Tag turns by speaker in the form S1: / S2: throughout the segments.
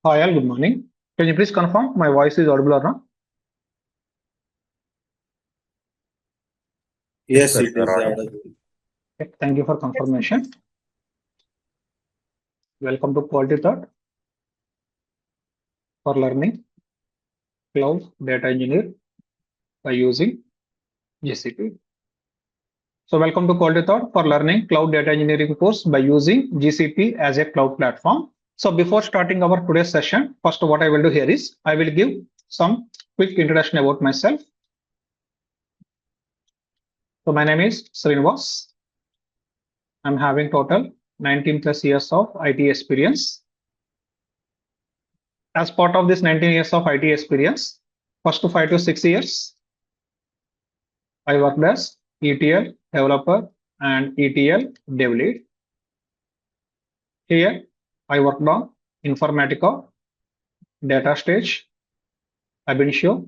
S1: Hi all, good morning. Can you please confirm my voice is audible or not?
S2: Yes,
S3: sir,
S2: it
S3: you
S2: is
S3: are audible.
S2: audible.
S1: Okay, thank you for confirmation. Welcome to Quality Thought for learning Cloud Data Engineer by using GCP. So welcome to Quality Thought for learning Cloud Data Engineering course by using GCP as a cloud platform. So before starting our today's session, first what I will do here is I will give some quick introduction about myself. So my name is Srinivas. I'm having total 19 plus years of IT experience. As part of this 19 years of IT experience, first 5 to 6 years, I worked as ETL developer and ETL dev lead. Here, I worked on Informatica, data stage, Ab initio,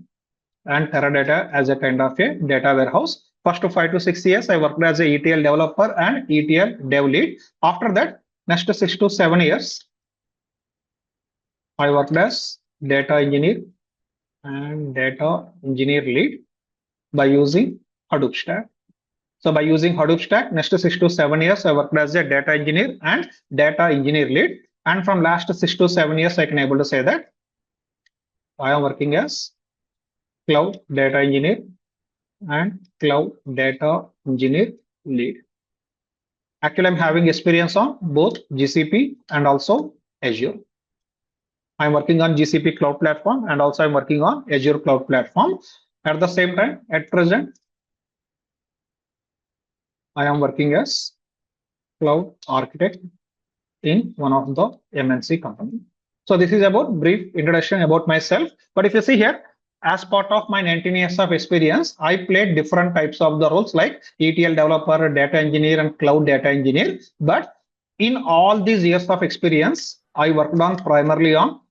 S1: and Teradata as a kind of a data warehouse. First 5 to 6 years, I worked as a ETL developer and ETL dev lead. After that, next 6 to 7 years, I worked as data engineer and data engineer lead by using Hadoop stack. So by using Hadoop stack, next 6 to 7 years, I worked as a data engineer and data engineer lead. And from last 6 to 7 years, I can able to say that I am working as cloud data engineer and cloud data engineer lead. Actually, I'm having experience on both GCP and also Azure. I'm working on GCP cloud platform and also I'm working on Azure cloud platform. At the same time, at present, I am working as cloud architect in one of the MNC company. So this is about brief introduction about myself. But if you see here, as part of my 19 years of experience, I played different types of the roles like ETL developer, data engineer, and cloud data engineer. But in all these years of experience, I worked on primarily on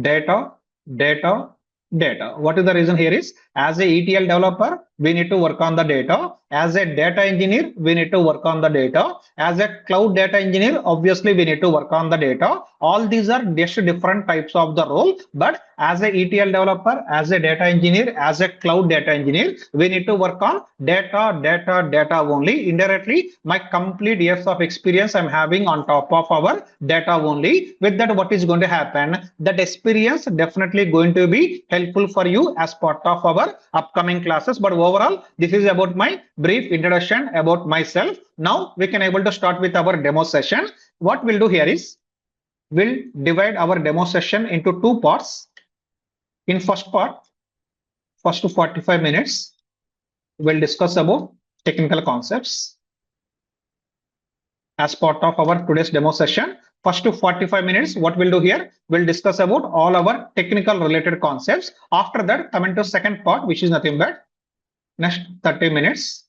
S1: data, data, data. What is the reason here is as a ETL developer, we need to work on the data. As a data engineer, we need to work on the data. As a cloud data engineer, obviously we need to work on the data. All these are just different types of the role. But as a ETL developer, as a data engineer, as a cloud data engineer, we need to work on data, data, data only. Indirectly, my complete years of experience I'm having on top of our data only. With that, what is going to happen? That experience definitely going to be helpful for you as part of our upcoming classes. But overall, this is about my brief introduction about myself. Now we can able to start with our demo session. What we'll do here is we'll divide our demo session into two parts. In first part, first to 45 minutes, we'll discuss about technical concepts. As part of our today's demo session, first to 45 minutes, what we'll do here, we'll discuss about all our technical related concepts. After that, coming to second part, which is nothing but next 30 minutes,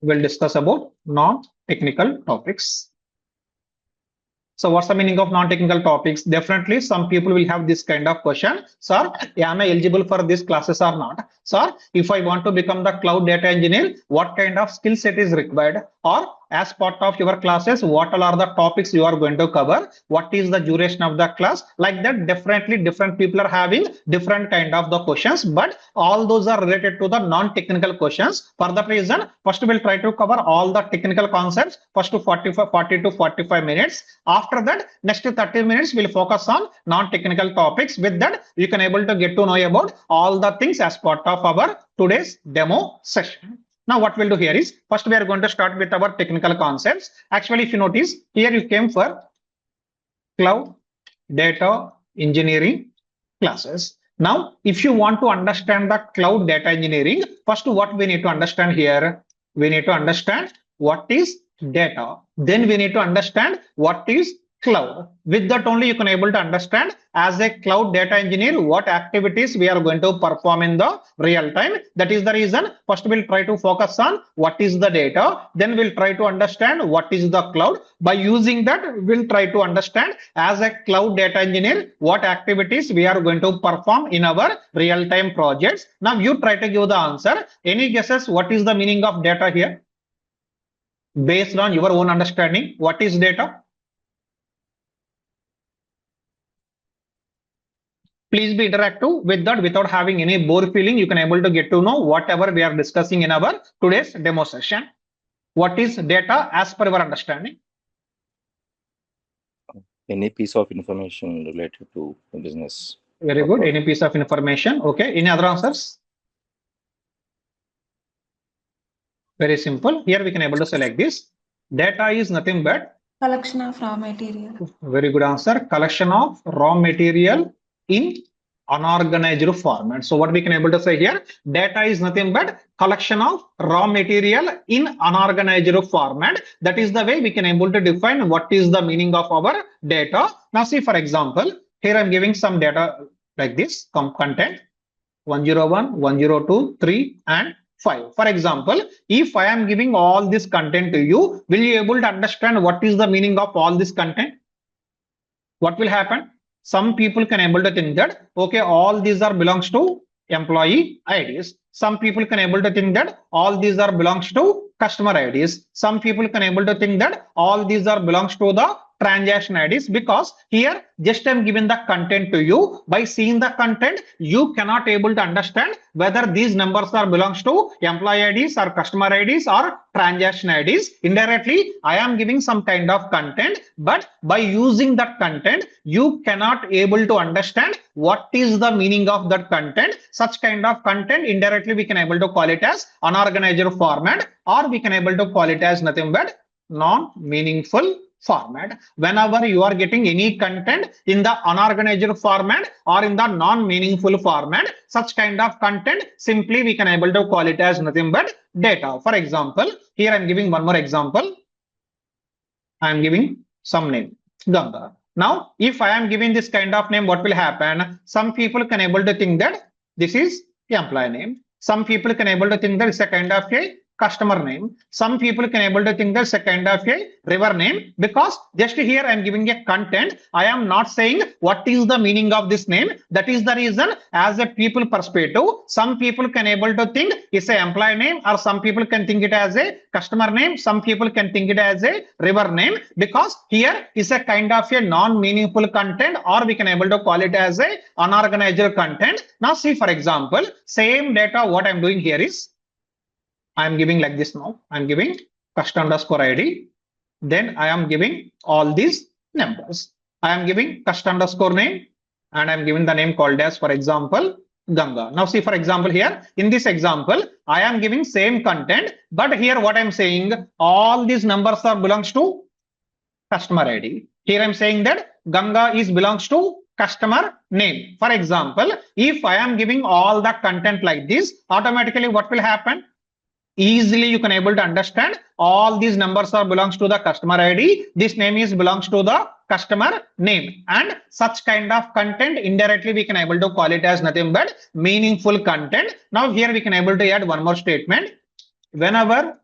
S1: we'll discuss about non-technical topics. So what's the meaning of non-technical topics? Definitely some people will have this kind of question. Sir, am I eligible for these classes or not? Sir, if I want to become the cloud data engineer, what kind of skill set is required? Or as part of your classes, what all are the topics you are going to cover? What is the duration of the class? Like that, definitely different people are having different kind of the questions, but all those are related to the non-technical questions. For that reason, first we'll try to cover all the technical concepts first to 40 to 45 minutes. After that, next 30 minutes we'll focus on non-technical topics. With that, you can able to get to know about all the things as part of our today's demo session. Now what we'll do here is first we are going to start with our technical concepts. Actually, if you notice here, you came for cloud data engineering classes. Now, if you want to understand the cloud data engineering, first what we need to understand here, we need to understand what is data. Then we need to understand what is cloud. With that only you can able to understand as a cloud data engineer what activities we are going to perform in the real time. That is the reason first we'll try to focus on what is the data, then we'll try to understand what is the cloud. By using that, we'll try to understand as a cloud data engineer what activities we are going to perform in our real time projects. Now you try to give the answer. Any guesses what is the meaning of data here? Based on your own understanding, what is data? Please be interactive with that without having any bore feeling. You can able to get to know whatever we are discussing in our today's demo session. What is data as per your understanding?
S2: Any piece of information related to the business.
S1: Very good. Any piece of information. Okay. Any other answers? Very simple. Here we can able to select this. Data is nothing but
S3: collection of raw material.
S1: Very good answer. Collection of raw material in unorganized format. So what we can able to say here, data is nothing but collection of raw material in unorganized format. That is the way we can able to define what is the meaning of our data. Now see, for example, here I'm giving some data like this, content 101, 102, 3 and 5. For example, if I am giving all this content to you, will you able to understand what is the meaning of all this content? What will happen? Some people can able to think that, okay, all these are belongs to employee IDs. Some people can able to think that all these are belongs to customer IDs. Some people can able to think that all these are belongs to the transaction IDs, because here just I'm giving the content to you. By seeing the content, you cannot able to understand whether these numbers are belongs to employee IDs or customer IDs or transaction IDs. Indirectly, I am giving some kind of content, but by using that content, you cannot able to understand what is the meaning of that content. Such kind of content indirectly we can able to call it as unorganized format, or we can able to call it as nothing but non-meaningful format. Whenever you are getting any content in the unorganized format or in the non-meaningful format, such kind of content simply we can able to call it as nothing but data. For example, here I'm giving one more example. I'm giving some name, Ganga. Now, if I am giving this kind of name, what will happen? Some people can able to think that this is employee name. Some people can able to think that it's a kind of a customer name. Some people can able to think that's a kind of a river name, because just here I am giving a content. I am not saying what is the meaning of this name. That is the reason, as a people perspective, some people can able to think it's a employee name, or some people can think it as a customer name. Some people can think it as a river name, because here is a kind of a non-meaningful content, or we can able to call it as a unorganized content. Now see, for example, same data, what I'm doing here is, I am giving like this now. I am giving customer underscore ID. Then I am giving all these numbers. I am giving customer underscore name, and I am giving the name called as, for example, Ganga. Now see, for example, here in this example, I am giving same content, but here what I am saying, all these numbers are belongs to customer ID. Here I am saying that Ganga is belongs to customer name. For example, if I am giving all the content like this, automatically what will happen? Easily you can able to understand all these numbers are belongs to the customer ID. This name is belongs to the customer name, and such kind of content indirectly we can able to call it as nothing but meaningful content. Now here we can able to add one more statement. Whenever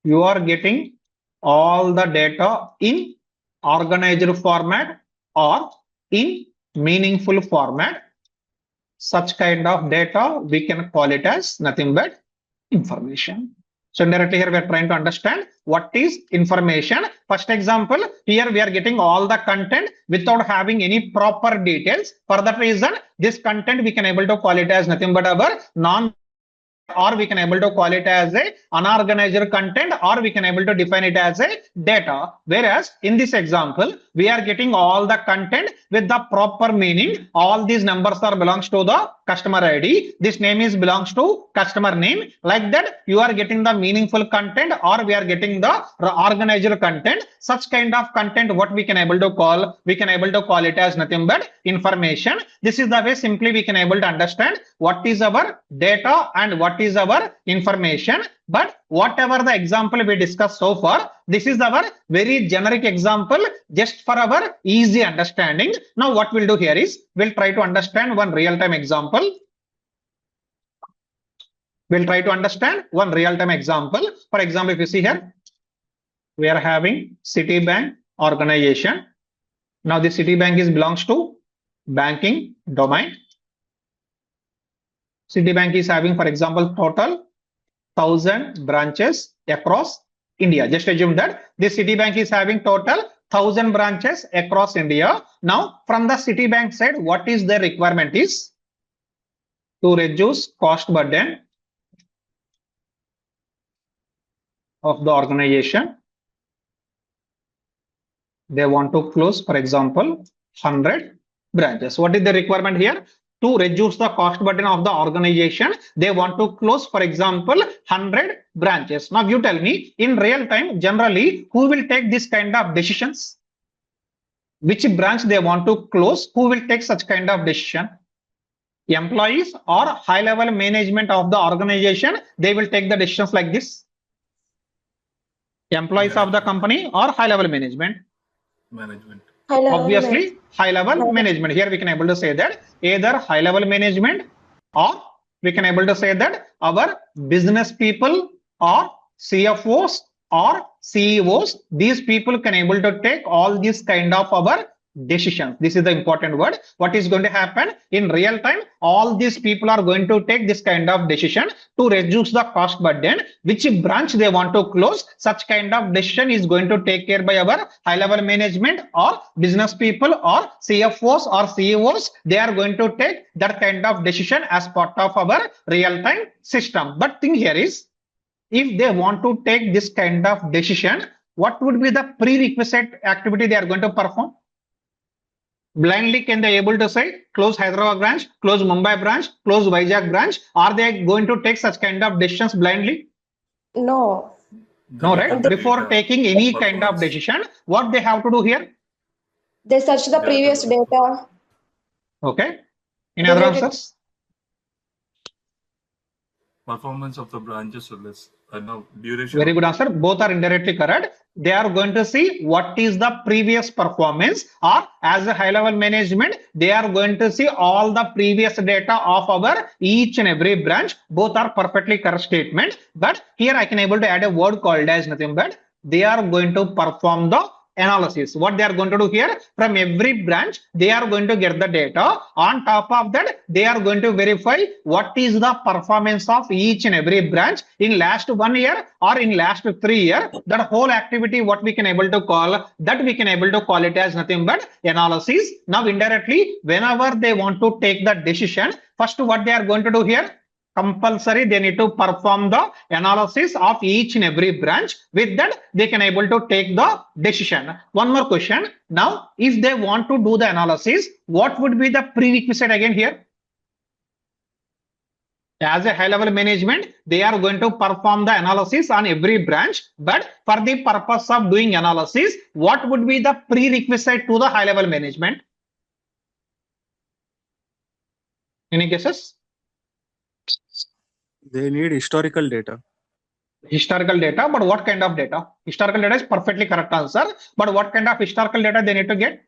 S1: you are getting all the data in organized format or in meaningful format, such kind of data we can call it as nothing but information. So indirectly here we are trying to understand what is information. First example, here we are getting all the content without having any proper details. For that reason, this content we can able to call it as nothing but our non, or we can able to call it as a unorganized content, or we can able to define it as a data. Whereas in this example, we are getting all the content with the proper meaning. All these numbers are belongs to the customer ID. This name is belongs to customer name. Like that, you are getting the meaningful content, or we are getting the organized content. Such kind of content, what we can able to call? We can able to call it as nothing but information. This is the way simply we can able to understand what is our data and what is our information. But whatever the example we discussed so far, this is our very generic example just for our easy understanding. Now what we'll do here is, we'll try to understand one real-time example. We'll try to understand one real-time example. For example, if you see here, we are having Citibank organization. Now the Citibank is belongs to banking domain. Citibank is having, for example, total 1,000 branches across India. Just assume that this Citibank is having total 1,000 branches across India. Now, from the Citibank side, what is their requirement is to reduce cost burden of the organization. They want to close, for example, 100 branches. What is the requirement here? To reduce the cost burden of the organization, they want to close, for example, 100 branches. Now you tell me, in real time, generally, who will take this kind of decisions? Which branch they want to close? Who will take such kind of decision? Employees or high level management of the organization, they will take the decisions like this. Employees of the company or high level management?
S4: Management.
S1: Obviously, high level management. Here we can able to say that either high level management, or we can able to say that our business people or CFOs or CEOs, these people can able to take all these kind of our decisions. This is the important word. What is going to happen in real time? All these people are going to take this kind of decision to reduce the cost burden. Which branch they want to close, such kind of decision is going to take care by our high level management or business people or CFOs or CEOs. They are going to take that kind of decision as part of our real time system. But thing here is, if they want to take this kind of decision, what would be the prerequisite activity they are going to perform? Blindly, can they able to say close Hyderabad branch, close Mumbai branch, close Vizag branch? Are they going to take such kind of decisions blindly?
S3: No.
S1: No, right? Before taking any kind of decision, what they have to do here?
S3: They search the previous data.
S1: Okay. Any other answers?
S4: Performance of the branches or less. Duration.
S1: Very good answer. Both are indirectly correct. They are going to see what is the previous performance, or as a high level management, they are going to see all the previous data of our each and every branch. Both are perfectly correct statement. But here I can able to add a word called as nothing but they are going to perform the analysis. What they are going to do here, from every branch they are going to get the data. On top of that, they are going to verify what is the performance of each and every branch in last 1 year or in last 3 years. That whole activity, what we can able to call, that we can able to call it as nothing but analysis. Now indirectly, whenever they want to take the decision, first what they are going to do here, compulsory they need to perform the analysis of each and every branch. With that, they can able to take the decision. One more question. Now, if they want to do the analysis, what would be the prerequisite again here? As a high level management, they are going to perform the analysis on every branch. But for the purpose of doing analysis, what would be the prerequisite to the high level management? Any guesses?
S5: They need historical data.
S1: Historical data, but what kind of data? Historical data is perfectly correct answer. But what kind of historical data they need to get?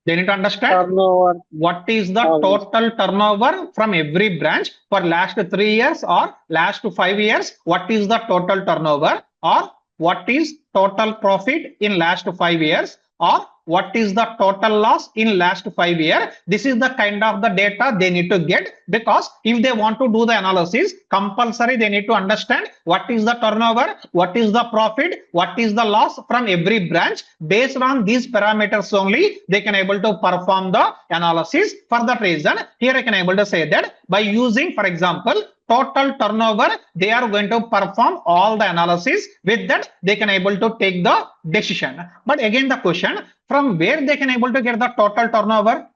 S1: They need to understand
S6: Turnover.
S1: what is the total turnover from every branch for last 3 years or last 5 years. What is the total turnover, or what is total profit in last 5 years, or what is the total loss in last 5 years. This is the kind of the data they need to get, because if they want to do the analysis, compulsory they need to understand what is the turnover, what is the profit, what is the loss from every branch. Based on these parameters only, they can able to perform the analysis. For that reason, here I can able to say that by using, for example, total turnover, they are going to perform all the analysis. With that, they can able to take the decision. But again the question, from where they can able to get the total turnover?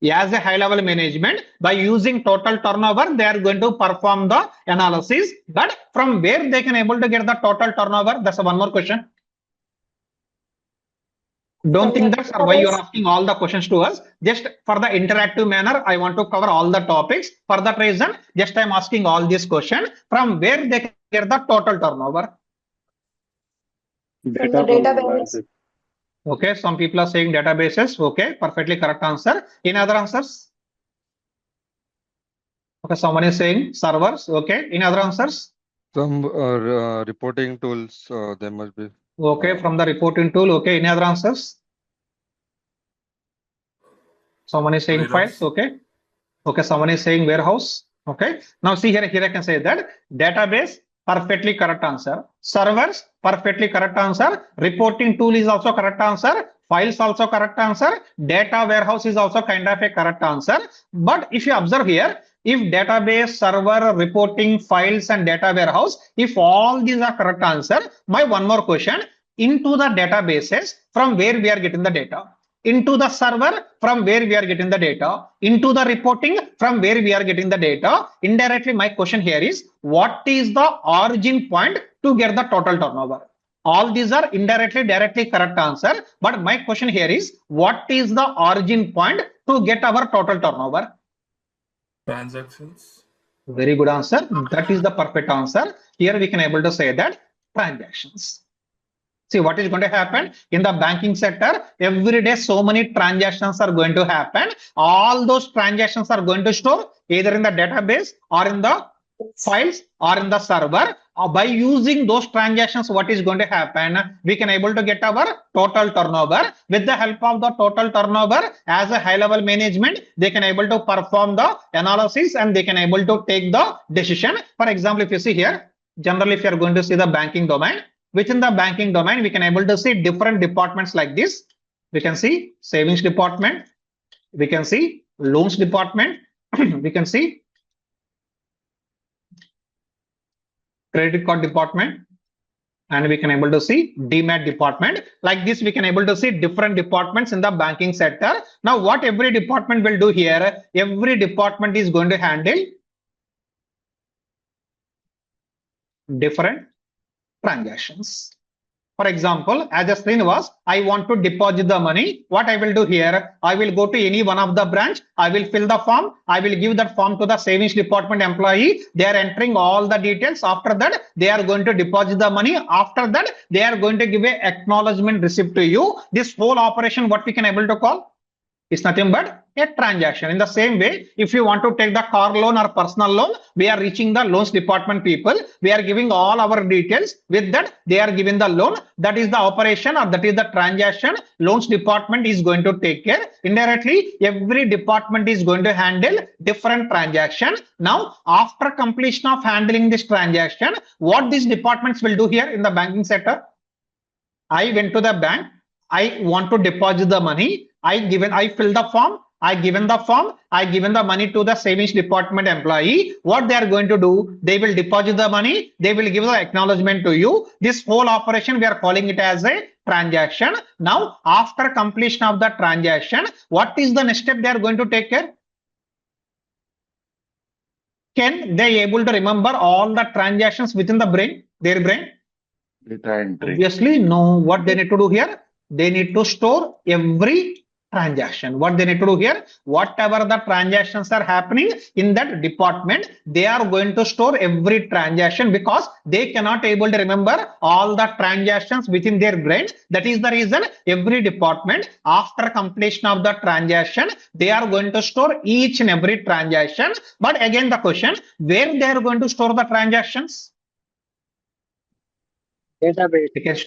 S1: As a high level management, by using total turnover, they are going to perform the analysis. But from where they can able to get the total turnover? That's one more question. Don't think that's why you are asking all the questions to us. Just for the interactive manner, I want to cover all the topics. For that reason, just I'm asking all these questions. From where they can get the total turnover?
S3: From the database.
S1: Okay, some people are saying databases. Okay, perfectly correct answer. Any other answers? Okay, someone is saying servers. Okay, any other answers?
S7: Some reporting tools, there must be.
S1: Okay, from the reporting tool. Okay, any other answers? Someone is saying files. Okay. Okay, someone is saying warehouse. Okay. Now see here I can say that database, perfectly correct answer. Servers, perfectly correct answer. Reporting tool is also correct answer. Files also correct answer. Data warehouse is also kind of a correct answer. But if you observe here, if database, server, reporting, files, and data warehouse, if all these are correct answer, my one more question, into the databases, from where we are getting the data? Into the server, from where we are getting the data? Into the reporting, from where we are getting the data? Indirectly, my question here is, what is the origin point to get the total turnover? All these are indirectly, directly correct answer. But my question here is, what is the origin point to get our total turnover?
S4: Transactions.
S1: Very good answer. That is the perfect answer. Here we can able to say that transactions. See what is going to happen in the banking sector. Every day so many transactions are going to happen. All those transactions are going to store either in the database or in the files or in the server. By using those transactions, what is going to happen? We can able to get our total turnover. With the help of the total turnover, as a high level management, they can able to perform the analysis and they can able to take the decision. For example, if you see here, generally if you are going to see the banking domain, within the banking domain, we can able to see different departments like this. We can see savings department. We can see loans department. We can see credit card department. And we can able to see DMAT department. Like this, we can able to see different departments in the banking sector. Now, what every department will do here? Every department is going to handle different transactions. For example, as a Srinivas, I want to deposit the money. What I will do here, I will go to any one of the branch. I will fill the form. I will give that form to the savings department employee. They are entering all the details. After that, they are going to deposit the money. After that, they are going to give a acknowledgement receipt to you. This whole operation, what we can able to call? It's nothing but a transaction. In the same way, if you want to take the car loan or personal loan, we are reaching the loans department people. We are giving all our details. With that, they are giving the loan. That is the operation or that is the transaction. Loans department is going to take care. Indirectly, every department is going to handle different transaction. Now, after completion of handling this transaction, what these departments will do here in the banking sector? I went to the bank. I want to deposit the money. I fill the form. I given the money to the savings department employee. What they are going to do? They will deposit the money. They will give the acknowledgement to you. This whole operation, we are calling it as a transaction. Now, after completion of the transaction, what is the next step they are going to take care? Can they able to remember all the transactions within the brain, their brain?
S2: Data entry.
S1: Obviously, no. What they need to do here? They need to store every transaction. What they need to do here? Whatever the transactions are happening in that department, they are going to store every transaction because they cannot able to remember all the transactions within their brain. That is the reason every department, after completion of the transaction, they are going to store each and every transaction. But again, the question, where they are going to store the transactions?
S3: Database.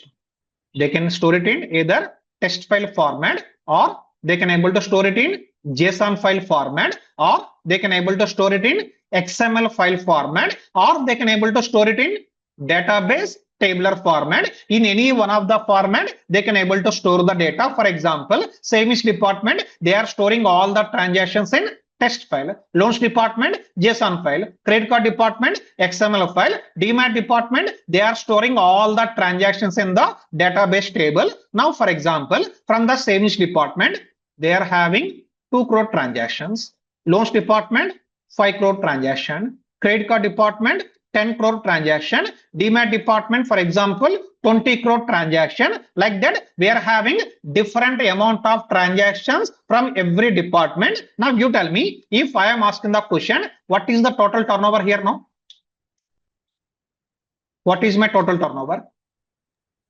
S1: They can store it in either text file format, or they can able to store it in JSON file format, or they can able to store it in XML file format, or they can able to store it in database tabular format. In any one of the format, they can able to store the data. For example, savings department, they are storing all the transactions in text file. Loans department, JSON file. Credit card department, XML file. DMAT department, they are storing all the transactions in the database table. Now, for example, from the savings department, they are having 2 crore transactions. Loans department, 5 crore transaction. Credit card department, 10 crore transaction. DMAT department, for example, 20 crore transaction. Like that, we are having different amount of transactions from every department. Now you tell me, if I am asking the question, what is the total turnover here now? What is my total turnover?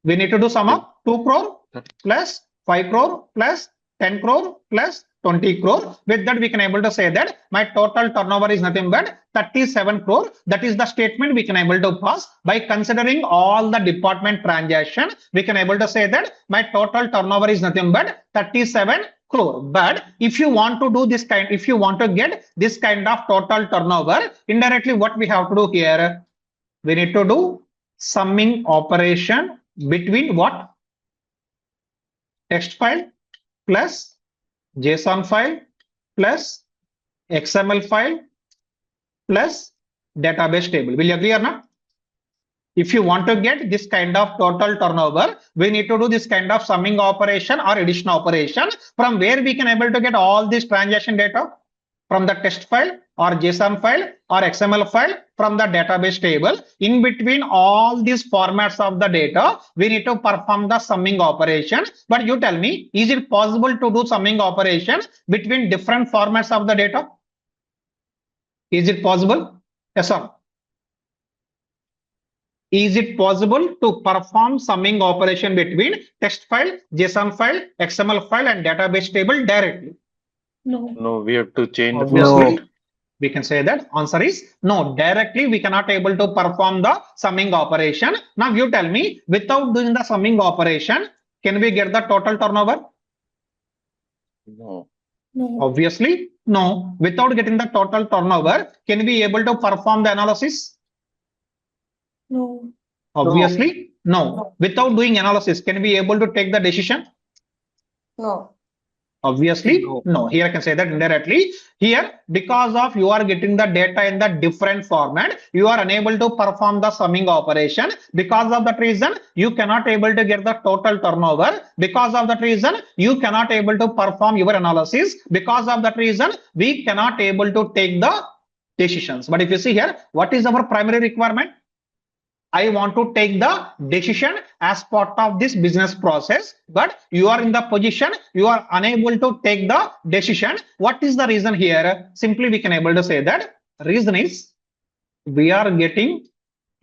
S1: We need to do sum of 2 crore plus 5 crore plus 10 crore plus 20 crore. With that, we can able to say that my total turnover is nothing but 37 crore. That is the statement we can able to pass. By considering all the department transaction, we can able to say that my total turnover is nothing but 37 crore. But if you want to do this kind, if you want to get this kind of total turnover, indirectly what we have to do here? we need to do summing operation between what? Text file plus JSON file plus XML file plus database table. Will you agree or not? If you want to get this kind of total turnover, we need to do this kind of summing operation or addition operation, from where we can able to get all this transaction data from the text file or JSON file or XML file from the database table. In between all these formats of the data, we need to perform the summing operation. But you tell me, is it possible to do summing operation between different formats of the data? Is it possible? Yes or no? Is it possible to perform summing operation between text file, JSON file, XML file and database table directly?
S2: No, we have to change the
S1: Obviously,
S2: format.
S1: we can say that answer is no. Directly, we cannot able to perform the summing operation. Now you tell me, without doing the summing operation, can we get the total turnover?
S2: No.
S1: Obviously, no. Without getting the total turnover, can we able to perform the analysis?
S3: No.
S1: Obviously, no. Without doing analysis, can we able to take the decision?
S3: No.
S1: Obviously, no. Here I can say that indirectly. Here, because of you are getting the data in the different format, you are unable to perform the summing operation. Because of that reason, you cannot able to get the total turnover. Because of that reason, you cannot able to perform your analysis. Because of that reason, we cannot able to take the decisions. But if you see here, what is our primary requirement? I want to take the decision as part of this business process, but you are in the position, you are unable to take the decision. What is the reason here? Simply we can able to say that reason is we are getting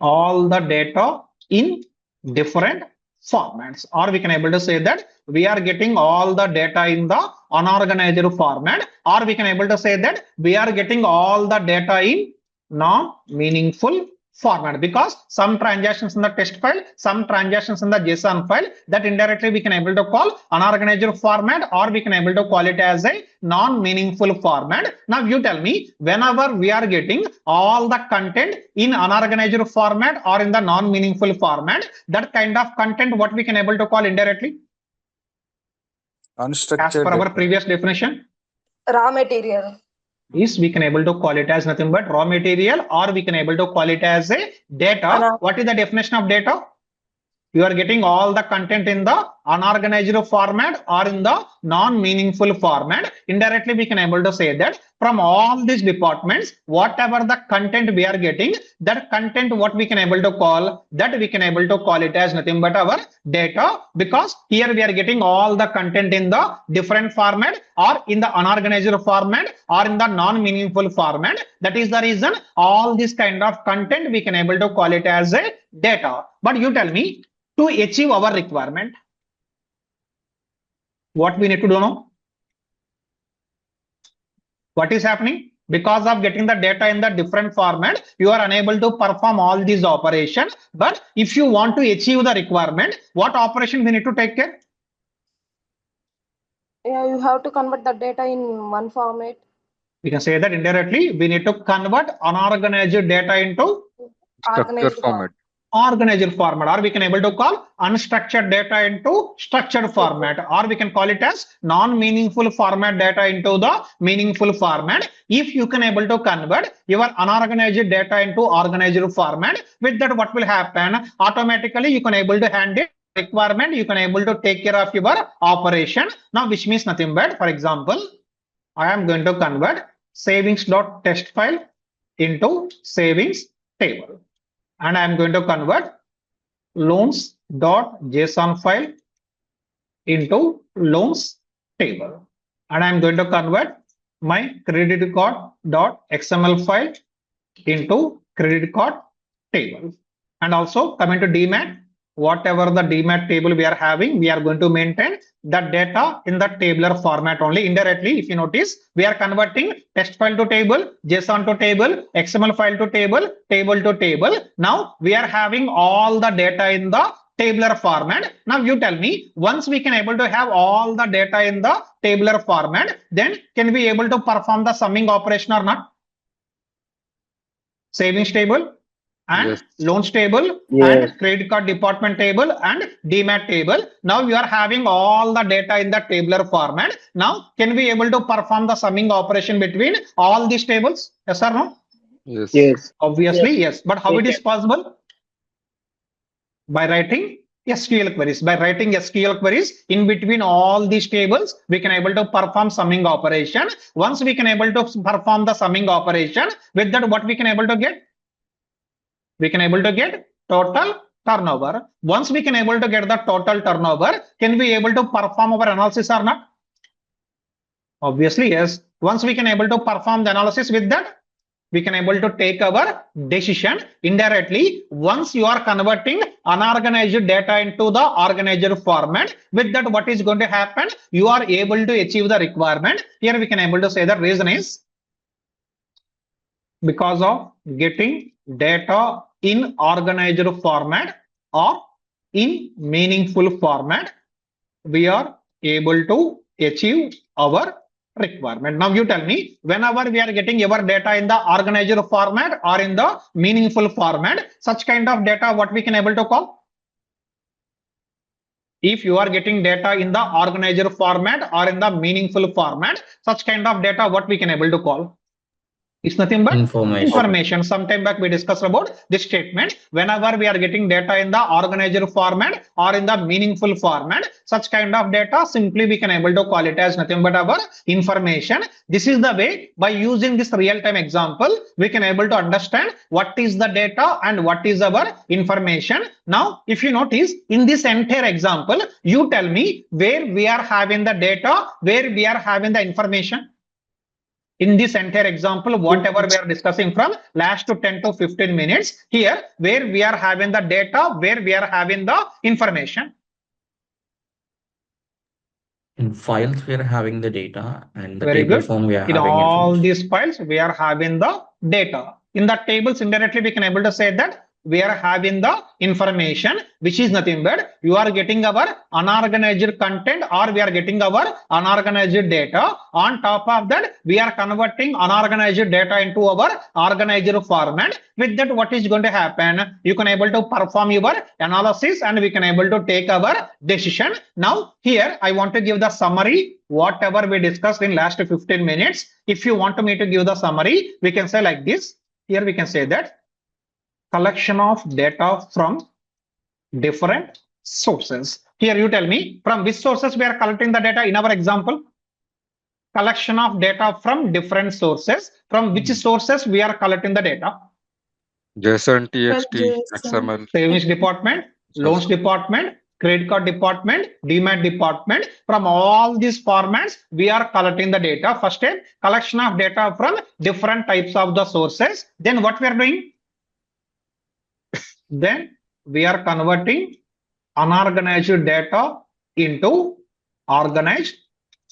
S1: all the data in different formats, or we can able to say that we are getting all the data in the unorganized format, or we can able to say that we are getting all the data in non-meaningful format, because some transactions in the text file, some transactions in the JSON file, that indirectly we can able to call unorganized format, or we can able to call it as a non-meaningful format. Now you tell me, whenever we are getting all the content in unorganized format or in the non-meaningful format, that kind of content, what we can able to call indirectly?
S5: Unstructured
S1: As per our
S5: data.
S1: previous definition,
S3: Raw material.
S1: is we can able to call it as nothing but raw material, or we can able to call it as a data. What is the definition of data? You are getting all the content in the unorganized format or in the non-meaningful format. Indirectly, we can able to say that from all these departments, whatever the content we are getting, that content what we can able to call, that we can able to call it as nothing but our data, because here we are getting all the content in the different format or in the unorganized format or in the non-meaningful format. That is the reason all this kind of content we can able to call it as a data. But you tell me, to achieve our requirement, what we need to do now? What is happening? Because of getting the data in the different format, you are unable to perform all these operations. But if you want to achieve the requirement, what operation we need to take care?
S3: Yeah, you have to convert the data in one format.
S1: We can say that indirectly, we need to convert unorganized data into
S7: Structured format.
S1: organized format, or we can able to call unstructured data into structured format, or we can call it as non-meaningful format data into the meaningful format. If you can able to convert your unorganized data into organized format, with that what will happen? Automatically you can able to handle requirement, you can able to take care of your operation. Now which means nothing but, for example, I am going to convert savings.txt file into savings table, and I am going to convert loans.json file into loans table, and I am going to convert my credit card.xml file into credit card table. And also coming to DMAT, whatever the DMAT table we are having, we are going to maintain the data in the tabular format only. Indirectly, if you notice, we are converting text file to table, JSON to table, XML file to table, table to table. Now we are having all the data in the tabular format. Now you tell me, once we can able to have all the data in the tabular format, then can we able to perform the summing operation or not? Savings table and
S7: Yes.
S1: loans table
S5: Yes.
S1: and credit card department table and demat table. Now you are having all the data in the tabular format. Now can we able to perform the summing operation between all these tables? Yes or no?
S7: Yes.
S5: Yes.
S1: Obviously yes. But how
S5: We
S1: it is
S5: can.
S1: possible? By writing SQL queries. By writing SQL queries in between all these tables, we can able to perform summing operation. Once we can able to perform the summing operation, with that what we can able to get? We can able to get total turnover. Once we can able to get the total turnover, can we able to perform our analysis or not? Obviously yes. Once we can able to perform the analysis with that, we can able to take our decision indirectly. Once you are converting unorganized data into the organized format, with that what is going to happen? You are able to achieve the requirement. Here we can able to say the reason is because of getting data in organized format or in meaningful format, we are able to achieve our requirement. Now you tell me, whenever we are getting our data in the organized format or in the meaningful format, such kind of data what we can able to call? If you are getting data in the organized format or in the meaningful format, such kind of data what we can able to call? It's nothing but information. Some time back we discussed about this statement. Whenever we are getting data in the organized format or in the meaningful format, such kind of data simply we can able to call it as nothing but our information. This is the way, by using this real-time example, we can able to understand what is the data and what is our information. Now, if you notice in this entire example, you tell me where we are having the data, where we are having the information. In this entire example, whatever we are discussing from last to 10 to 15 minutes, here where we are having the data, where we are having the information.
S6: In files, we are having the data, and the
S1: Very
S6: table
S1: good.
S6: form we are
S1: In
S6: having
S1: all
S6: information.
S1: these files, we are having the data. In the tables, indirectly, we can able to say that we are having the information, which is nothing but you are getting our unorganized content or we are getting our unorganized data. On top of that, we are converting unorganized data into our organized format. With that, what is going to happen? You can able to perform your analysis and we can able to take our decision. Now, here I want to give the summary whatever we discussed in last 15 minutes. If you want me to give the summary, we can say like this. Here we can say that collection of data from different sources. Here you tell me from which sources we are collecting the data in our example. Collection of data from different sources. From which sources we are collecting the data?
S7: JSON, TXT, XML.
S1: Savings department, loans department, credit card department, demat department. From all these formats, we are collecting the data. First step, collection of data from different types of the sources. Then what we are doing? Then we are converting unorganized data into organized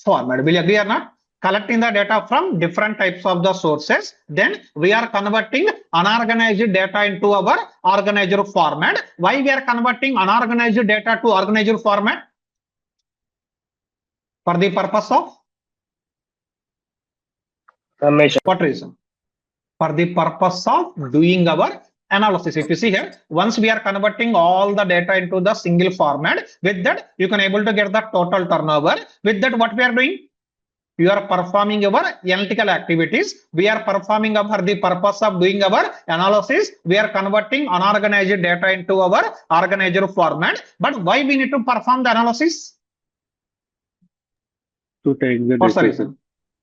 S1: format. Will you agree or not? Collecting the data from different types of the sources. Then we are converting unorganized data into our organized format. Why we are converting unorganized data to organized format? For the purpose of? What reason? For the purpose of doing our analysis. If you see here, once we are converting all the data into the single format, with that you can able to get the total turnover. With that, what we are doing? You are performing our analytical activities. We are performing for the purpose of doing our analysis. We are converting unorganized data into our organized format. But why we need to perform the analysis?
S5: To take the
S1: What's the
S5: decision.
S1: reason?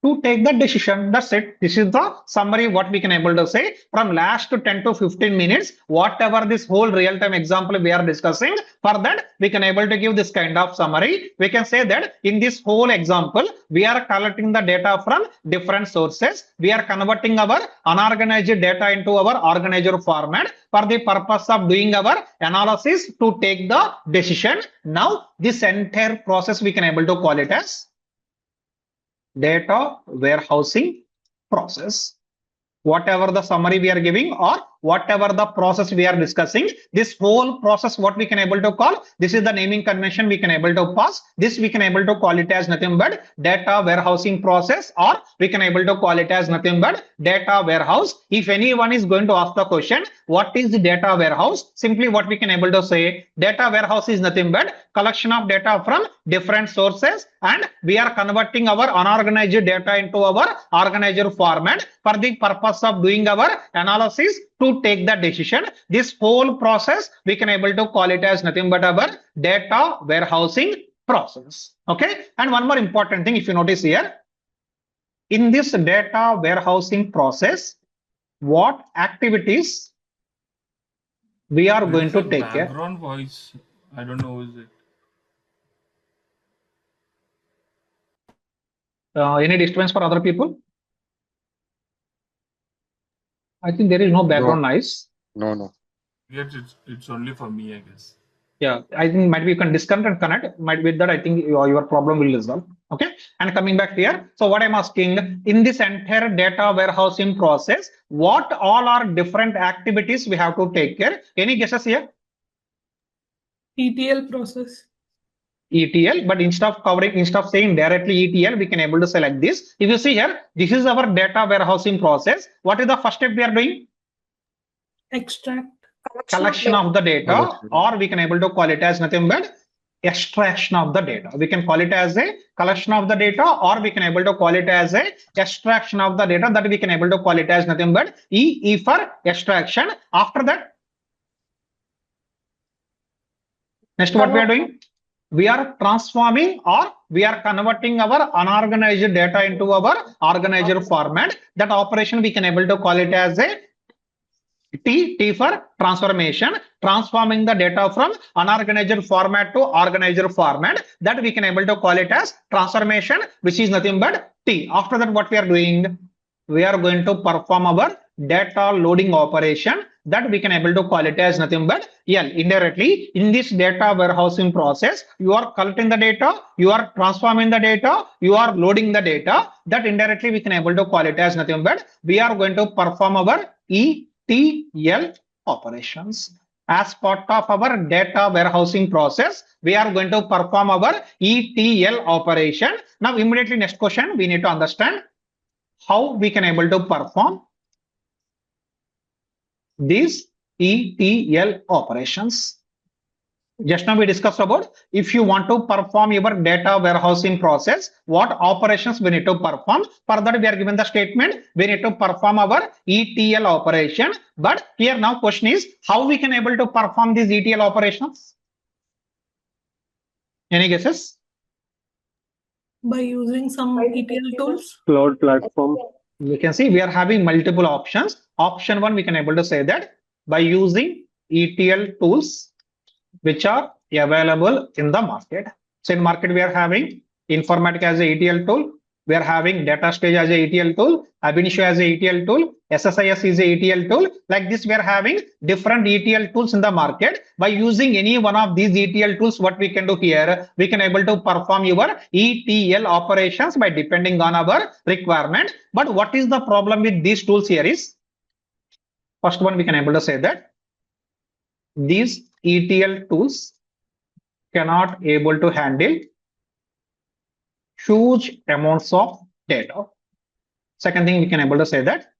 S1: To take the decision. That's it. This is the summary what we can able to say from last to 10 to 15 minutes, whatever this whole real-time example we are discussing. For that, we can able to give this kind of summary. We can say that in this whole example, we are collecting the data from different sources. We are converting our unorganized data into our organized format for the purpose of doing our analysis to take the decision. Now, this entire process we can able to call it as data warehousing process. Whatever the summary we are giving or whatever the process we are discussing, this whole process, what we can able to call, this is the naming convention we can able to pass. This we can able to call it as nothing but data warehousing process, or we can able to call it as nothing but data warehouse. If anyone is going to ask the question, what is the data warehouse? Simply what we can able to say, data warehouse is nothing but collection of data from different sources, and we are converting our unorganized data into our organized format for the purpose of doing our analysis to take the decision. This whole process we can able to call it as nothing but our data warehousing process. Okay, and one more important thing, if you notice here, in this data warehousing process, what activities we are
S4: There
S1: going
S4: is
S1: to
S4: a
S1: take care.
S4: background voice. I don't know, is it?
S1: Any disturbance for other people? I think there is no background noise.
S7: No.
S4: Yes, it's only for me, I guess.
S1: Yeah, I think might be you can disconnect and connect. Might be that I think your problem will resolve. Okay, and coming back here. So what I'm asking, in this entire data warehousing process, what all are different activities we have to take care? Any guesses here?
S5: ETL process.
S1: ETL, but instead of saying directly ETL, we can able to select this. If you see here, this is our data warehousing process. What is the first step we are doing?
S5: Extract.
S1: Collection of the data,
S7: Collection.
S1: or we can able to call it as nothing but extraction of the data. We can call it as a collection of the data, or we can able to call it as a extraction of the data, that we can able to call it as nothing but E for extraction. After that, next what we are doing? We are transforming, or we are converting our unorganized data into our organized format. That operation we can able to call it as a T for transformation, transforming the data from unorganized format to organized format. That we can able to call it as transformation, which is nothing but T. After that, what we are doing? We are going to perform our data loading operation, that we can able to call it as nothing but L. Indirectly, in this data warehousing process, you are collecting the data, you are transforming the data, you are loading the data. That indirectly we can able to call it as nothing but we are going to perform our ETL operations. As part of our data warehousing process, we are going to perform our ETL operation. Now, immediately next question, we need to understand how we can able to perform these ETL operations. Just now we discussed about if you want to perform your data warehousing process, what operations we need to perform. For that, we are given the statement, we need to perform our ETL operation. But here now question is, how we can able to perform these ETL operations? Any guesses?
S5: By using some ETL tools.
S8: Cloud platform.
S1: We can see we are having multiple options. Option one, we can able to say that by using ETL tools which are available in the market. So in market, we are having Informatica as a ETL tool. We are having Data Stage as a ETL tool, Ab initio as a ETL tool, SSIS is a ETL tool. Like this, we are having different ETL tools in the market. By using any one of these ETL tools, what we can do here, we can able to perform your ETL operations by depending on our requirement. But what is the problem with these tools here is, first one, we can able to say that these ETL tools cannot able to handle huge amounts of data. Second thing, we can able to say that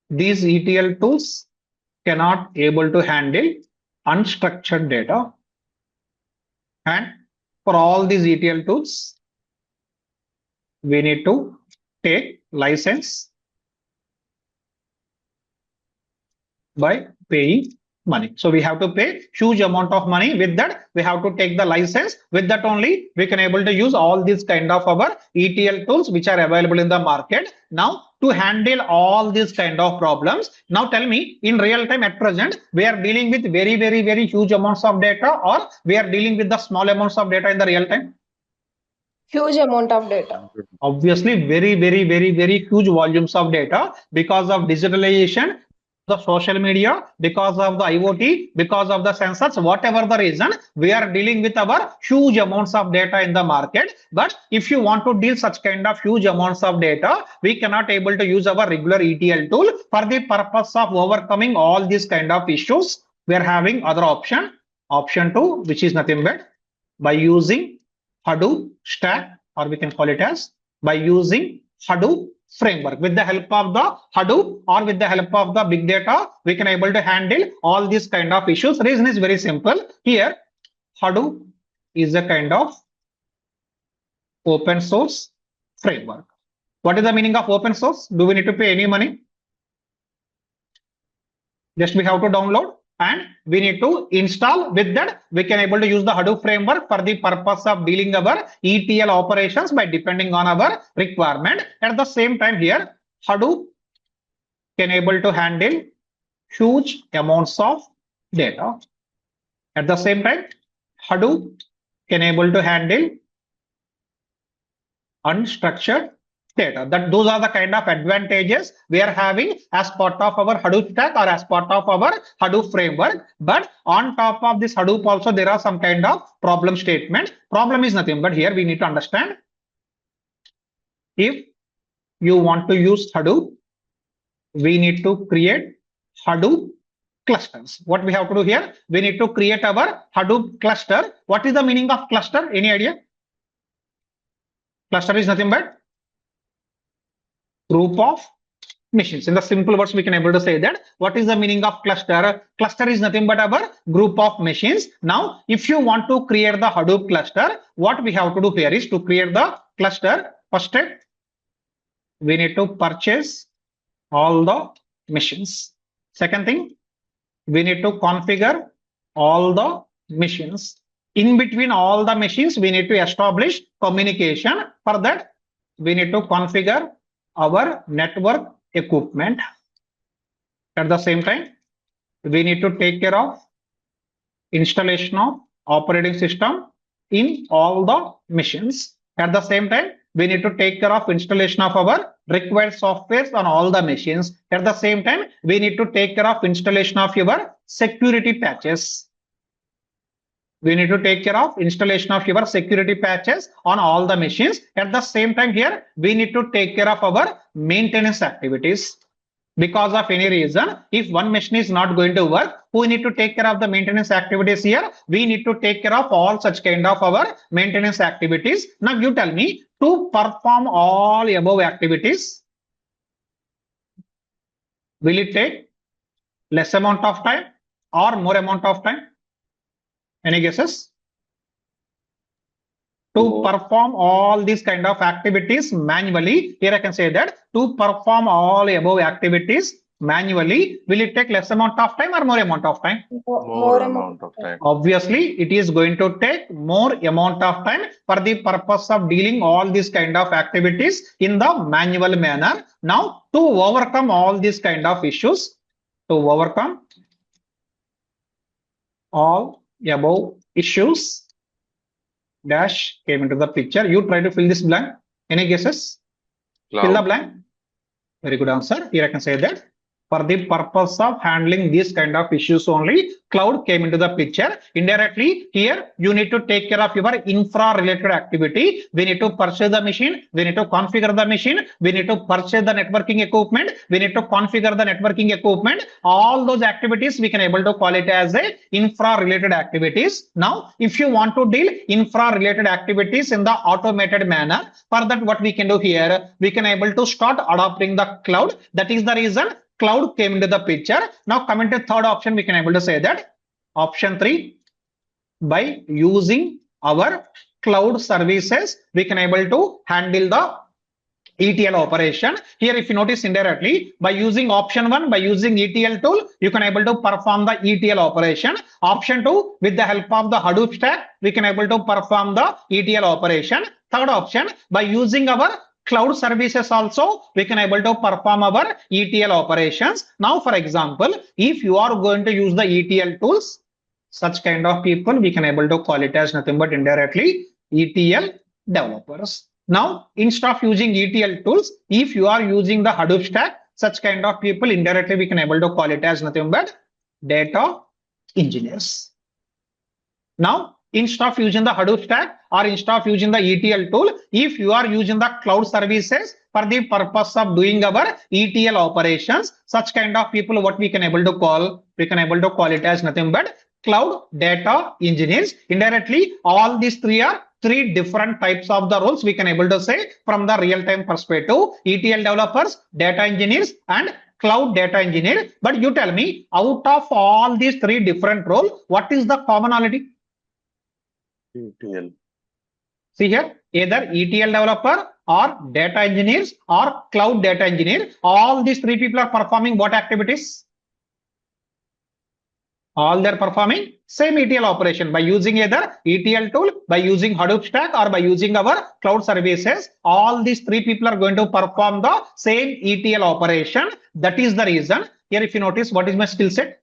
S1: these ETL tools cannot able to handle unstructured data. And for all these ETL tools, we need to take license by paying money. So we have to pay huge amount of money. With that, we have to take the license. With that only, we can able to use all these kind of our ETL tools which are available in the market. Now, to handle all these kind of problems, now tell me, in real time at present, we are dealing with very huge amounts of data, or we are dealing with the small amounts of data in the real time?
S3: Huge amount of data.
S1: Obviously, very huge volumes of data because of digitalization. the social media, because of the IoT, because of the sensors, whatever the reason, we are dealing with our huge amounts of data in the market. But if you want to deal such kind of huge amounts of data, we cannot able to use our regular ETL tool. For the purpose of overcoming all these kind of issues, we are having other option. Option 2, which is nothing but by using Hadoop stack, or we can call it as by using Hadoop framework. With the help of the Hadoop or with the help of the big data, we can able to handle all these kind of issues. Reason is very simple. Here, Hadoop is a kind of open source framework. What is the meaning of open source? Do we need to pay any money? Just we have to download and we need to install. With that, we can able to use the Hadoop framework for the purpose of dealing our ETL operations by depending on our requirement. At the same time here, Hadoop can able to handle huge amounts of data. At the same time, Hadoop can able to handle unstructured data. Those are the kind of advantages we are having as part of our Hadoop stack or as part of our Hadoop framework. But on top of this Hadoop also, there are some kind of problem statement. Problem is nothing but here we need to understand, if you want to use Hadoop, we need to create Hadoop clusters. What we have to do here, we need to create our Hadoop cluster. What is the meaning of cluster? Any idea? Cluster is nothing but group of machines. In the simple words, we can able to say that. What is the meaning of cluster? Cluster is nothing but our group of machines. Now, if you want to create the Hadoop cluster, what we have to do here is to create the cluster. First step, we need to purchase all the machines. Second thing, we need to configure all the machines. In between all the machines, we need to establish communication. For that, we need to configure our network equipment. At the same time, we need to take care of installation of operating system in all the machines. At the same time, we need to take care of installation of our required softwares on all the machines. At the same time, we need to take care of installation of your security patches. We need to take care of installation of your security patches on all the machines. At the same time here, we need to take care of our maintenance activities. Because of any reason, if one machine is not going to work, we need to take care of the maintenance activities here. We need to take care of all such kind of our maintenance activities. Now you tell me, to perform all above activities, will it take less amount of time or more amount of time? Any guesses? To perform all these kind of activities manually, here I can say that to perform all above activities manually, will it take less amount of time or more amount of time?
S3: More amount of time.
S1: Obviously, it is going to take more amount of time for the purpose of dealing all these kind of activities in the manual manner. Now, to overcome all these kind of issues, to overcome all above issues, dash came into the picture. You try to fill this blank. Any guesses?
S7: Cloud.
S1: Fill the blank. Very good answer. Here I can say that for the purpose of handling these kind of issues only, cloud came into the picture. Indirectly, here you need to take care of your infra related activity. We need to purchase the machine. We need to configure the machine. We need to purchase the networking equipment. We need to configure the networking equipment. All those activities we can able to call it as a infra related activities. Now, if you want to deal infra related activities in the automated manner, for that what we can do here, we can able to start adopting the cloud. That is the reason cloud came into the picture. Now coming to third option, we can able to say that option 3, by using our cloud services, we can able to handle the ETL operation. Here, if you notice indirectly, by using option 1, by using ETL tool, you can able to perform the ETL operation. Option 2, with the help of the Hadoop stack, we can able to perform the ETL operation. Third option, by using our cloud services also, we can able to perform our ETL operations. Now, for example, if you are going to use the ETL tools, such kind of people, we can able to call it as nothing but indirectly ETL developers. Now, instead of using ETL tools, if you are using the Hadoop stack, Such kind of people indirectly we can able to call it as nothing but data engineers. Now, instead of using the Hadoop stack or instead of using the ETL tool, if you are using the cloud services for the purpose of doing our ETL operations, such kind of people, what we can able to call it as nothing but cloud data engineers. Indirectly, all these three are three different types of the roles we can able to say from the real-time perspective: ETL developers, data engineers, and cloud data engineer. But you tell me, out of all these three different roles, what is the commonality?
S3: ETL.
S1: See here, either ETL developer or data engineers or cloud data engineer. All these three people are performing what activities? All they're performing same ETL operation by using either ETL tool, by using Hadoop stack, or by using our cloud services. All these three people are going to perform the same ETL operation. That is the reason here. If you notice, what is my skill set?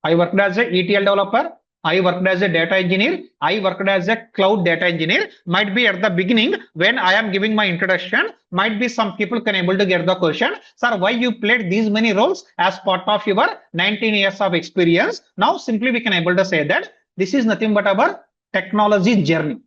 S1: I worked as a ETL developer, I worked as a data engineer, I worked as a cloud data engineer. Might be at the beginning when I am giving my introduction, might be some people can able to get the question, sir, why you played these many roles as part of your 19 years of experience? Now simply we can able to say that this is nothing but our technology journey.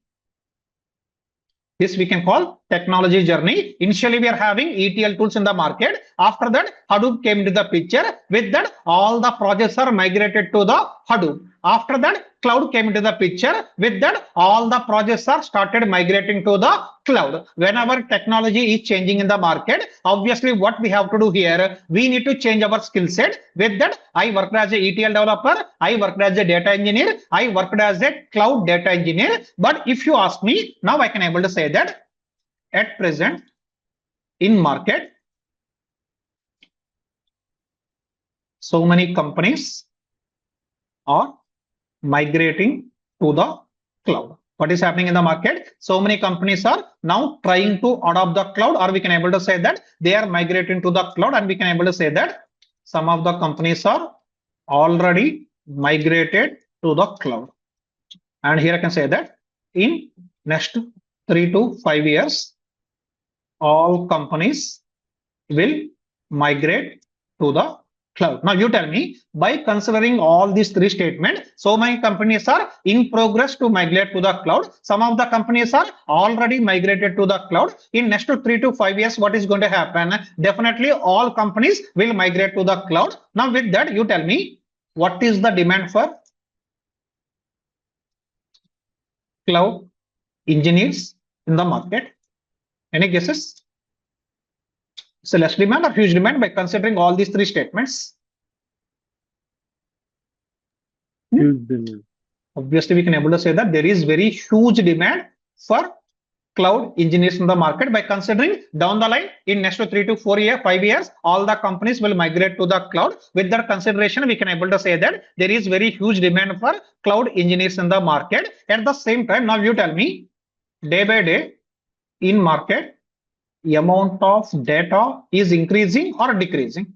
S1: This we can call technology journey. Initially, we are having ETL tools in the market. After that, Hadoop came into the picture. With that, all the projects are migrated to the Hadoop. After that, cloud came into the picture. With that, all the projects are started migrating to the cloud. Whenever technology is changing in the market, obviously what we have to do here, we need to change our skill set. With that, I worked as a ETL developer, I worked as a data engineer, I worked as a cloud data engineer. But if you ask me, now I can able to say that at present in market, so many companies are migrating to the cloud. What is happening in the market? So many companies are now trying to adopt the cloud, or we can able to say that they are migrating to the cloud, and we can able to say that some of the companies are already migrated to the cloud. And here I can say that in next 3 to 5 years, all companies will migrate to the cloud. Now you tell me, by considering all these three statements, so many companies are in progress to migrate to the cloud. Some of the companies are already migrated to the cloud. In next 3 to 5 years, what is going to happen? Definitely all companies will migrate to the cloud. Now with that, you tell me, what is the demand for cloud engineers in the market? Any guesses? So less demand or huge demand by considering all these three statements?
S7: Huge demand.
S1: Obviously, we can able to say that there is very huge demand for cloud engineers in the market by considering down the line in next 3 to 4 years, 5 years, all the companies will migrate to the cloud. With that consideration, we can able to say that there is very huge demand for cloud engineers in the market. At the same time, now you tell me, day by day in market, the amount of data is increasing or decreasing?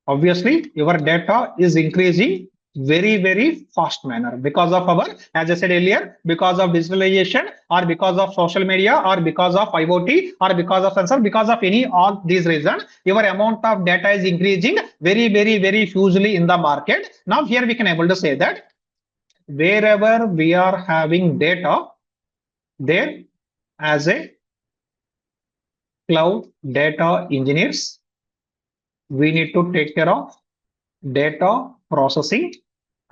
S1: Obviously, your data is increasing very fast manner because of our, as I said earlier, because of digitalization, or because of social media, or because of IoT, or because of sensor, because of any all these reasons, your amount of data is increasing very hugely in the market. Now here we can able to say that wherever we are having data, there as a cloud data engineers, we need to take care of data processing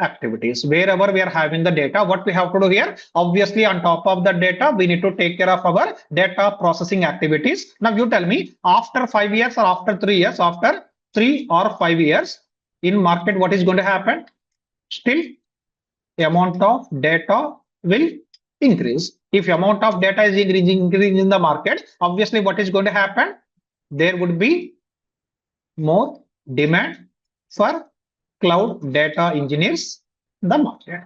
S1: activities. Wherever we are having the data, what we have to do here, obviously on top of the data, we need to take care of our data processing activities. Now you tell me, after 5 years or after 3 years, after 3 or 5 years in market, what is going to happen? Still, the amount of data will increase. If amount of data is increasing in the market, obviously what is going to happen? There would be more demand for cloud data engineers in the market.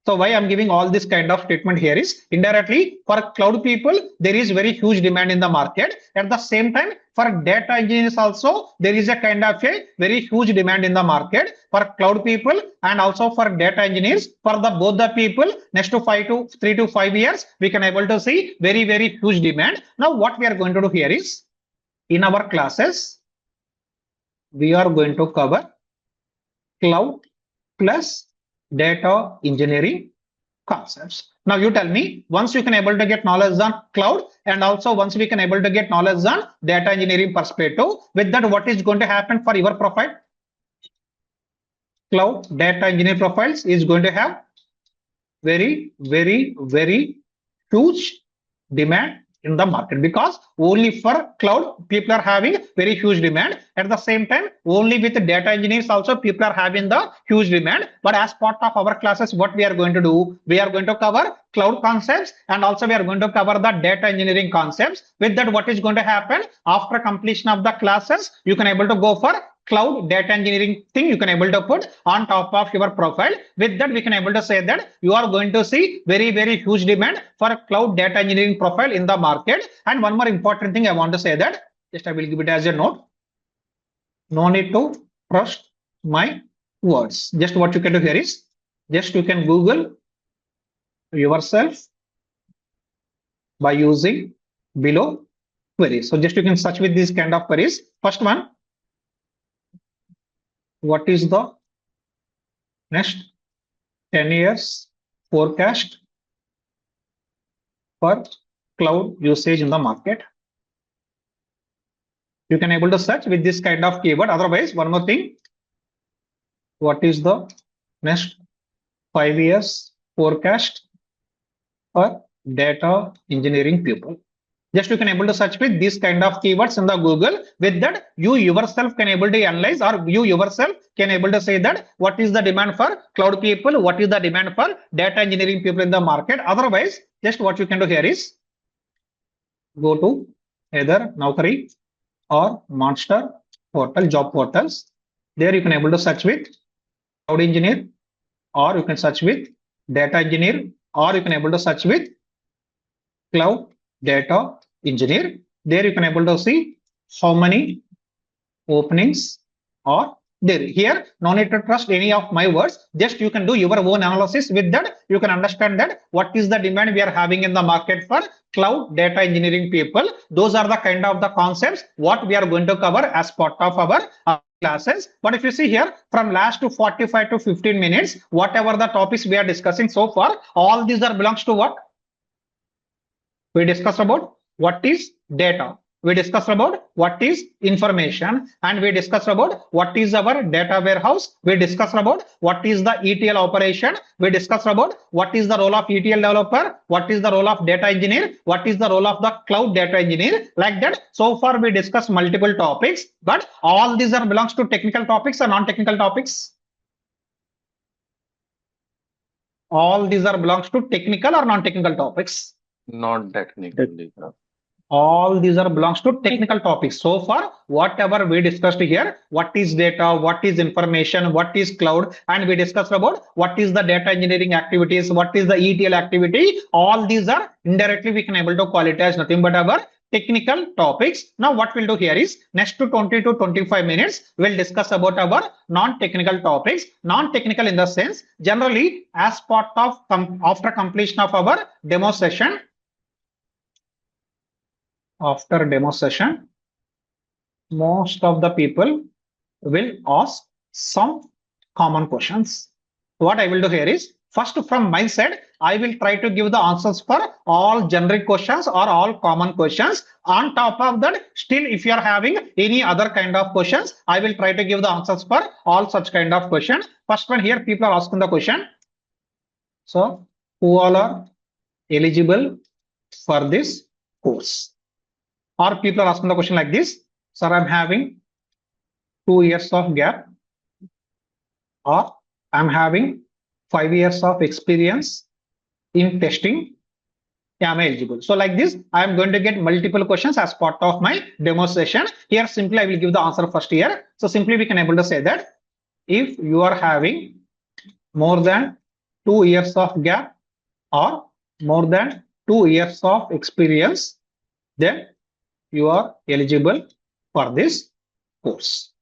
S1: So why I'm giving all this kind of statement here is indirectly for cloud people, there is very huge demand in the market. At the same time, for data engineers also, there is a kind of a very huge demand in the market for cloud people and also for data engineers. For the both the people, next to 3 to 5 years, we can able to see very, very huge demand. Now what we are going to do here is in our classes, we are going to cover cloud plus data engineering concepts. Now you tell me, once you can able to get knowledge on cloud and also once we can able to get knowledge on data engineering perspective, with that what is going to happen for your profile? Cloud data engineer profiles is going to have very, very, very huge demand in the market because only for cloud people are having very huge demand. At the same time, only with the data engineers also people are having the huge demand. But as part of our classes, what we are going to do, we are going to cover cloud concepts and also we are going to cover the data engineering concepts. With that, what is going to happen after completion of the classes, you can able to go for cloud data engineering thing you can able to put on top of your profile. With that, we can able to say that you are going to see very, very huge demand for cloud data engineering profile in the market. And one more important thing I want to say that just I will give it as a note. No need to trust my words. Just what you can do here is just you can Google yourself by using below queries. So just you can search with these kind of queries. First one, what is the next 10 years forecast for cloud usage in the market? You can able to search with this kind of keyword. Otherwise, one more thing, what is the next 5 years forecast for data engineering people? Just you can able to search with this kind of keywords in the Google. With that, you yourself can able to analyze or you yourself can able to say that what is the demand for cloud people, what is the demand for data engineering people in the market. Otherwise, just what you can do here is go to either Naukri or Monster portal, job portals. There you can able to search with cloud engineer or you can search with data engineer or you can able to search with cloud data engineer. There you can able to see how many openings are there. Here no need to trust any of my words, just you can do your own analysis. With that you can understand that what is the demand we are having in the market for cloud data engineering people. Those are the kind of the concepts what we are going to cover as part of our classes. But if you see here from last to 45 to 15 minutes, whatever the topics we are discussing so far, all these are belongs to what? We discussed about what is data. We discussed about what is information and we discussed about what is our data warehouse. We discussed about what is the ETL operation. We discussed about what is the role of ETL developer, what is the role of data engineer, what is the role of the cloud data engineer. Like that, so far we discussed multiple topics, but all these are belongs to technical topics or non-technical topics. All these are belongs to technical or non-technical topics.
S3: Not technically.
S1: All these are belongs to technical topics. So far, whatever we discussed here, what is data, what is information, what is cloud, and we discussed about what is the data engineering activities, what is the ETL activity. All these are indirectly we can able to call it as nothing but our technical topics. Now what we'll do here is next to 20 to 25 minutes, we'll discuss about our non-technical topics. Non-technical in the sense, generally as part of after completion of our demo session, after demo session, most of the people will ask some common questions. What I will do here is first from my side, I will try to give the answers for all generic questions or all common questions. On top of that, still if you are having any other kind of questions, I will try to give the answers for all such kind of questions. First one here, people are asking the question. So who all are eligible for this course? Or people are asking the question like this, sir, I'm having 2 years of gap, or I'm having 5 years of experience in testing. Am I eligible? So like this, I am going to get multiple questions as part of my demo session. Here simply I will give the answer first here. So simply we can able to say that if you are having more than 2 years of gap or more than 2 years of experience, then you are eligible for this course.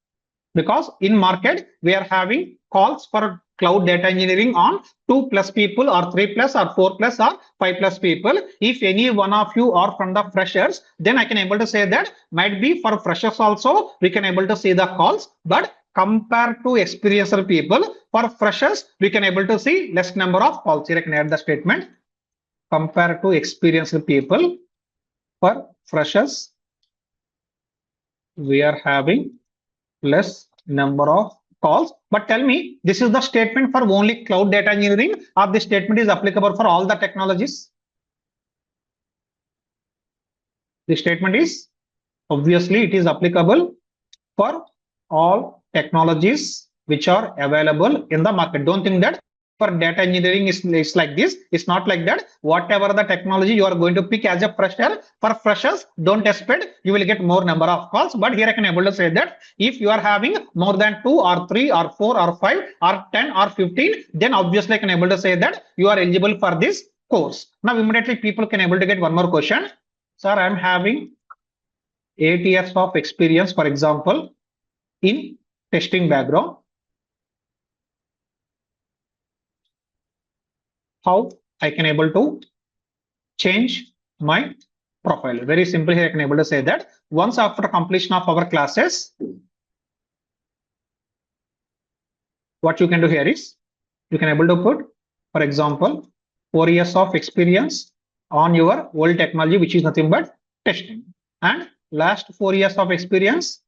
S1: Because in market, we are having calls for cloud data engineering on 2+ people or 3+ or 4+ or 5+ people. If any one of you are from the freshers, then I can able to say that might be for freshers also, we can able to see the calls, but compared to experienced people, for freshers, we can able to see less number of calls. Here I can add the statement, compared to experienced people, for freshers, we are having less number of calls. But tell me, this is the statement for only cloud data engineering, or this statement is applicable for all the technologies? The statement is, obviously it is applicable for all technologies which are available in the market. Don't think that for data engineering is like this. It's not like that. Whatever the technology you are going to pick as a fresher, for freshers, don't expect you will get more number of calls. But here I can able to say that if you are having more than 2 or 3 or 4 or 5 or 10 or 15, then obviously I can able to say that you are eligible for this course. Now immediately people can able to get one more question. Sir, I am having 8 years of experience, for example, in testing background. How I can able to change my profile? Very simple. Here I can able to say that once after completion of our classes, what you can do here is you can able to put, for example, 4 years of experience on your old technology, which is nothing but testing, and last 4 years of experience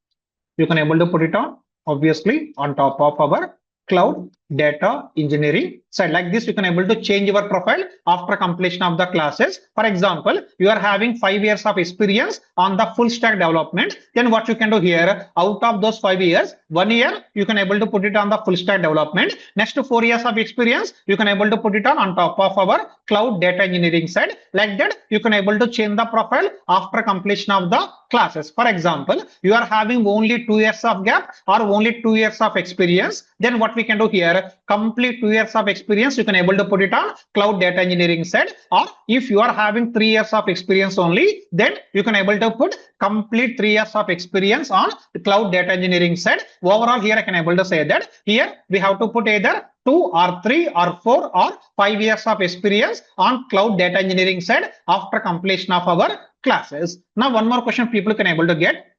S1: you can able to put it on, obviously, on top of our cloud data engineering side. Like this, you can able to change your profile after completion of the classes. For example, you are having 5 years of experience on the full stack development. Then what you can do here, out of those 5 years, 1 year you can able to put it on the full stack development. Next 4 years of experience, you can able to put it on top of our cloud data engineering side. Like that, you can able to change the profile after completion of the classes. For example, you are having only 2 years of gap or only 2 years of experience. Then what we can do here, complete 2 years of experience, you can able to put it on cloud data engineering side. Or if you are having 3 years of experience only, then you can able to put complete 3 years of experience on the cloud data engineering side. Overall, here I can able to say that here we have to put either 2 or 3 or 4 or 5 years of experience on cloud data engineering side after completion of our classes. Now one more question people can able to get.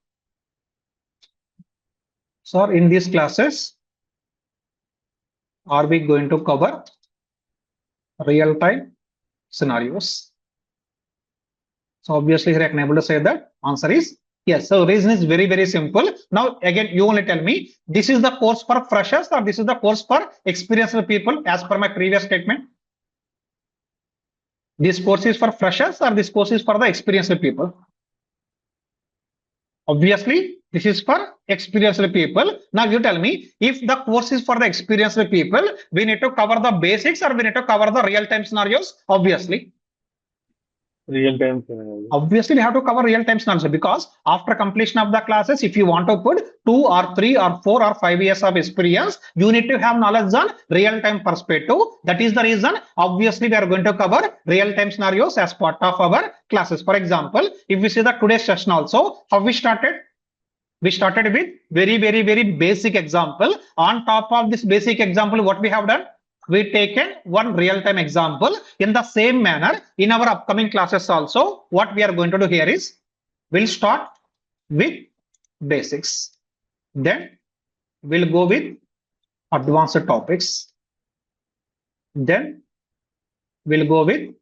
S1: So in these classes, are we going to cover real-time scenarios? So obviously here I can able to say that answer is yes. So reason is very, very simple. Now again, you only tell me, this is the course for freshers or this is the course for experienced people as per my previous statement? This course is for freshers or this course is for the experienced people? Obviously, this is for experienced people. Now you tell me, if the course is for the experienced people, we need to cover the basics or we need to cover the real-time scenarios? Obviously.
S3: Real-time scenario.
S1: Obviously, we have to cover real-time scenarios because after completion of the classes, if you want to put 2 or 3 or 4 or 5 years of experience, you need to have knowledge on real-time perspective. That is the reason, obviously, we are going to cover real-time scenarios as part of our classes. For example, if we see the today's session also, how we started? We started with very, very, very basic example. On top of this basic example, what we have done? We taken one real-time example. In the same manner, in our upcoming classes also, what we are going to do here is, we'll start with basics. Then we'll go with advanced topics. Then we'll go with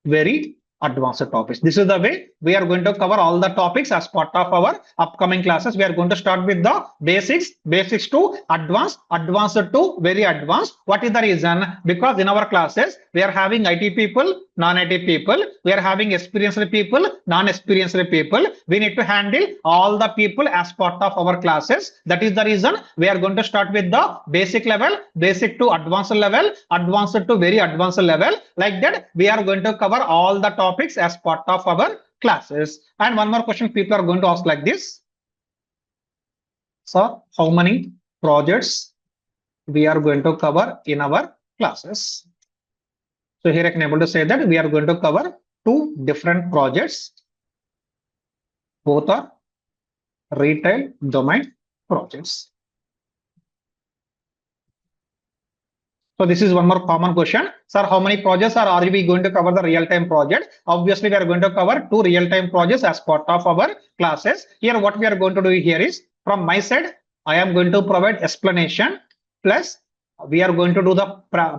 S1: very advanced topics. This is the way we are going to cover all the topics as part of our upcoming classes. We are going to start with the basics, basics to advanced, advanced to very advanced. What is the reason? Because in our classes, we are having IT people, non-IT people. We are having experienced people, non-experienced people. We need to handle all the people as part of our classes. That is the reason we are going to start with the basic level, basic to advanced level, advanced to very advanced level. Like that, we are going to cover all the topics as part of our classes. And one more question people are going to ask like this. So how many projects we are going to cover in our classes? So here I can able to say that we are going to cover two different projects. Both are retail domain projects. So this is one more common question. Sir, how many projects are we going to cover the real-time project? Obviously, we are going to cover two real-time projects as part of our classes. Here, what we are going to do here is, from my side, I am going to provide explanation, plus we are going to do the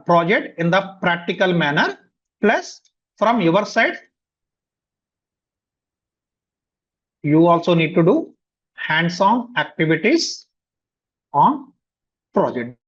S1: project in the practical manner, plus from your side, you also need to do hands-on activities on project.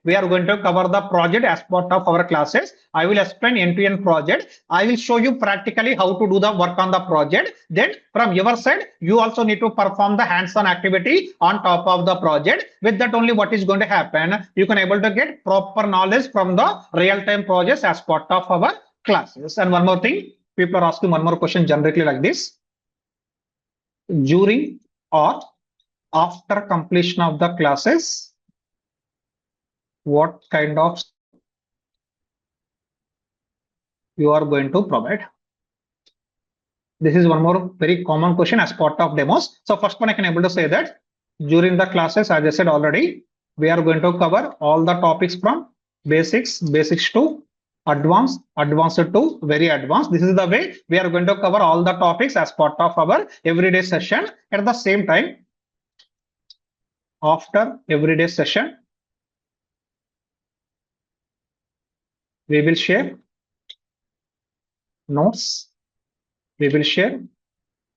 S1: We are going to cover the project as part of our classes. I will explain end-to-end project. I will show you practically how to do the work on the project. Then from your side, you also need to perform the hands-on activity on top of the project. With that only what is going to happen, you can able to get proper knowledge from the real-time projects as part of our classes. And one more thing, people are asking one more question generically like this. During or after completion of the classes, what kind of you are going to provide? This is one more very common question as part of demos. So first one I can able to say that during the classes, as I said already, we are going to cover all the topics from basics to advanced to very advanced. This is the way we are going to cover all the topics as part of our everyday session. At the same time, after everyday session, we will share notes, we will share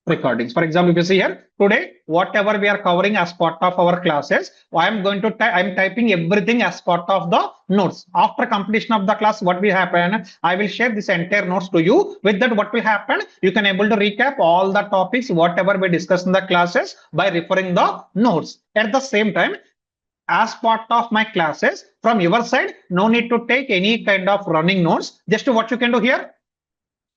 S1: recordings. For example, if you see here, today, whatever we are covering as part of our classes, I'm typing everything as part of the notes. After completion of the class, what will happen? I will share this entire notes to you. With that, what will happen? You can able to recap all the topics, whatever we discussed in the classes by referring the notes. At the same time, as part of my classes, from your side, no need to take any kind of running notes. Just what you can do here,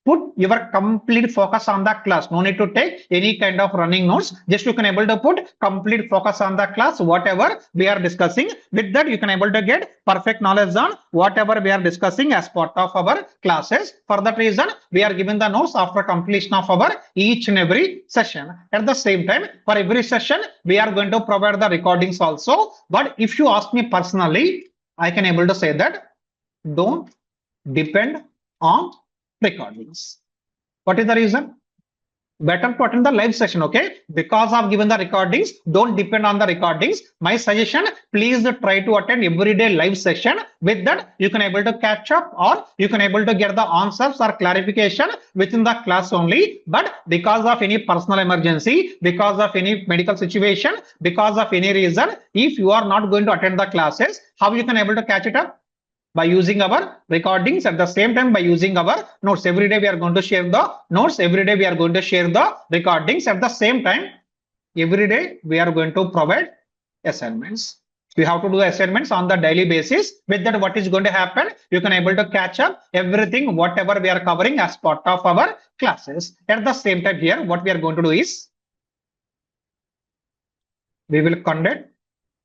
S1: put your complete focus on the class. No need to take any kind of running notes. Just you can able to put complete focus on the class, whatever we are discussing. With that, you can able to get perfect knowledge on whatever we are discussing as part of our classes. For that reason, we are giving the notes after completion of our each and every session. At the same time, for every session, we are going to provide the recordings also. But if you ask me personally, I can able to say that don't depend on recordings. What is the reason? Better to attend the live session, okay? Because I've given the recordings, don't depend on the recordings. My suggestion, please try to attend everyday live session. With that, you can able to catch up, or you can able to get the answers or clarification within the class only. But because of any personal emergency, because of any medical situation, because of any reason, if you are not going to attend the classes, how you can able to catch it up? By using our recordings, at the same time by using our notes. Every day we are going to share the notes, every day we are going to share the recordings. At the same time, every day we are going to provide assignments. We have to do assignments on the daily basis. With that, what is going to happen? You can able to catch up everything, whatever we are covering as part of our classes. At the same time here, what we are going to do is, we will conduct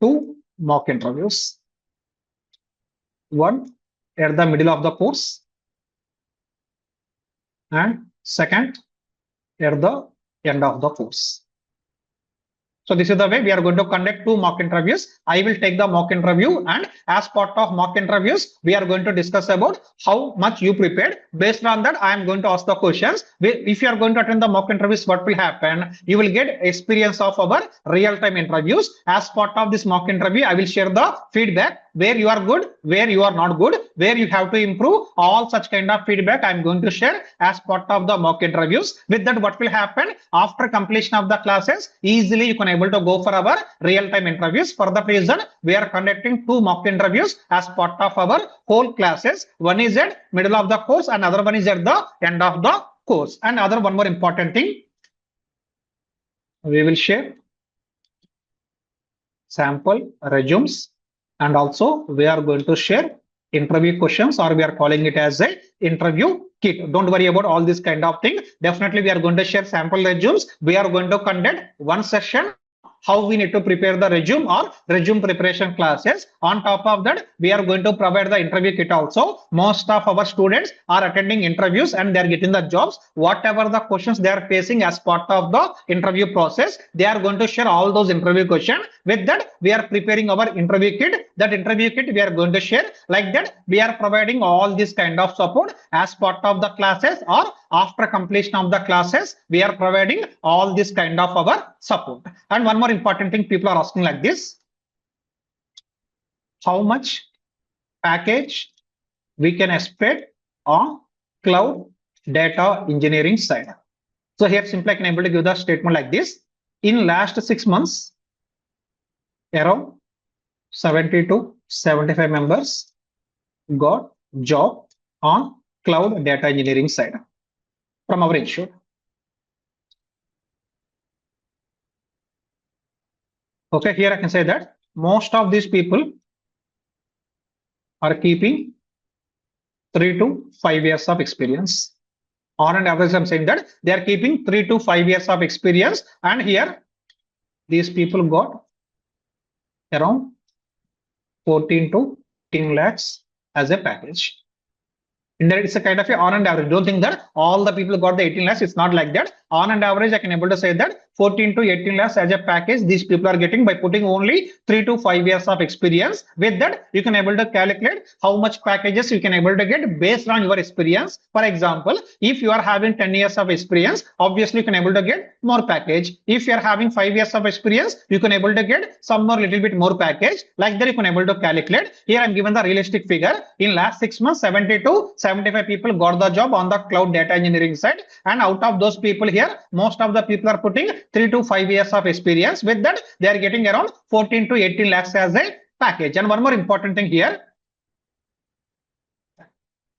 S1: two mock interviews. One at the middle of the course, and second at the end of the course. So this is the way we are going to conduct two mock interviews. I will take the mock interview, and as part of mock interviews, we are going to discuss about how much you prepared. Based on that, I am going to ask the questions. If you are going to attend the mock interviews, what will happen? You will get experience of our real-time interviews. As part of this mock interview, I will share the feedback, where you are good, where you are not good, where you have to improve. All such kind of feedback I am going to share as part of the mock interviews. With that, what will happen? After completion of the classes, easily you can able to go for our real-time interviews. For that reason, we are conducting two mock interviews as part of our whole classes. One is at middle of the course, and other one is at the end of the course. And one more important thing, we will share sample resumes, and also we are going to share interview questions, or we are calling it as a interview kit. Don't worry about all this kind of thing. Definitely we are going to share sample resumes. We are going to conduct one session how we need to prepare the resume or resume preparation classes. On top of that, we are going to provide the interview kit also. Most of our students are attending interviews and they are getting the jobs. Whatever the questions they are facing as part of the interview process, they are going to share all those interview questions. With that, we are preparing our interview kit. That interview kit we are going to share. Like that, we are providing all this kind of support as part of the classes or after completion of the classes. We are providing all this kind of our support. And one more important thing people are asking like this: how much package we can expect on cloud data engineering side? So here simply I can able to give the statement like this: in last 6 months, around 70 to 75 members got job on cloud data engineering side from our institute. Okay, here I can say that most of these people are keeping 3 to 5 years of experience. On an average, I'm saying that they are keeping 3 to 5 years of experience, and here these people got around 14 to 10 lakhs as a package. And there it's a kind of a on and average. Don't think that all the people got the 18 lakhs. It's not like that. On and average, I can able to say that 14 to 18 lakhs as a package these people are getting by putting only 3 to 5 years of experience. With that, you can able to calculate how much packages you can able to get based on your experience. For example, if you are having 10 years of experience, obviously you can able to get more package. If you are having 5 years of experience, you can able to get some more little bit more package. Like that, you can able to calculate. Here I'm given the realistic figure. In last 6 months, 70 to 75 people got the job on the cloud data engineering side, and out of those people here, most of the people are putting 3 to 5 years of experience. With that, they are getting around 14 to 18 lakhs as a package. And one more important thing here,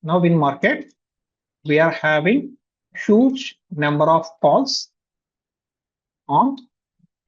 S1: now in market we are having huge number of calls on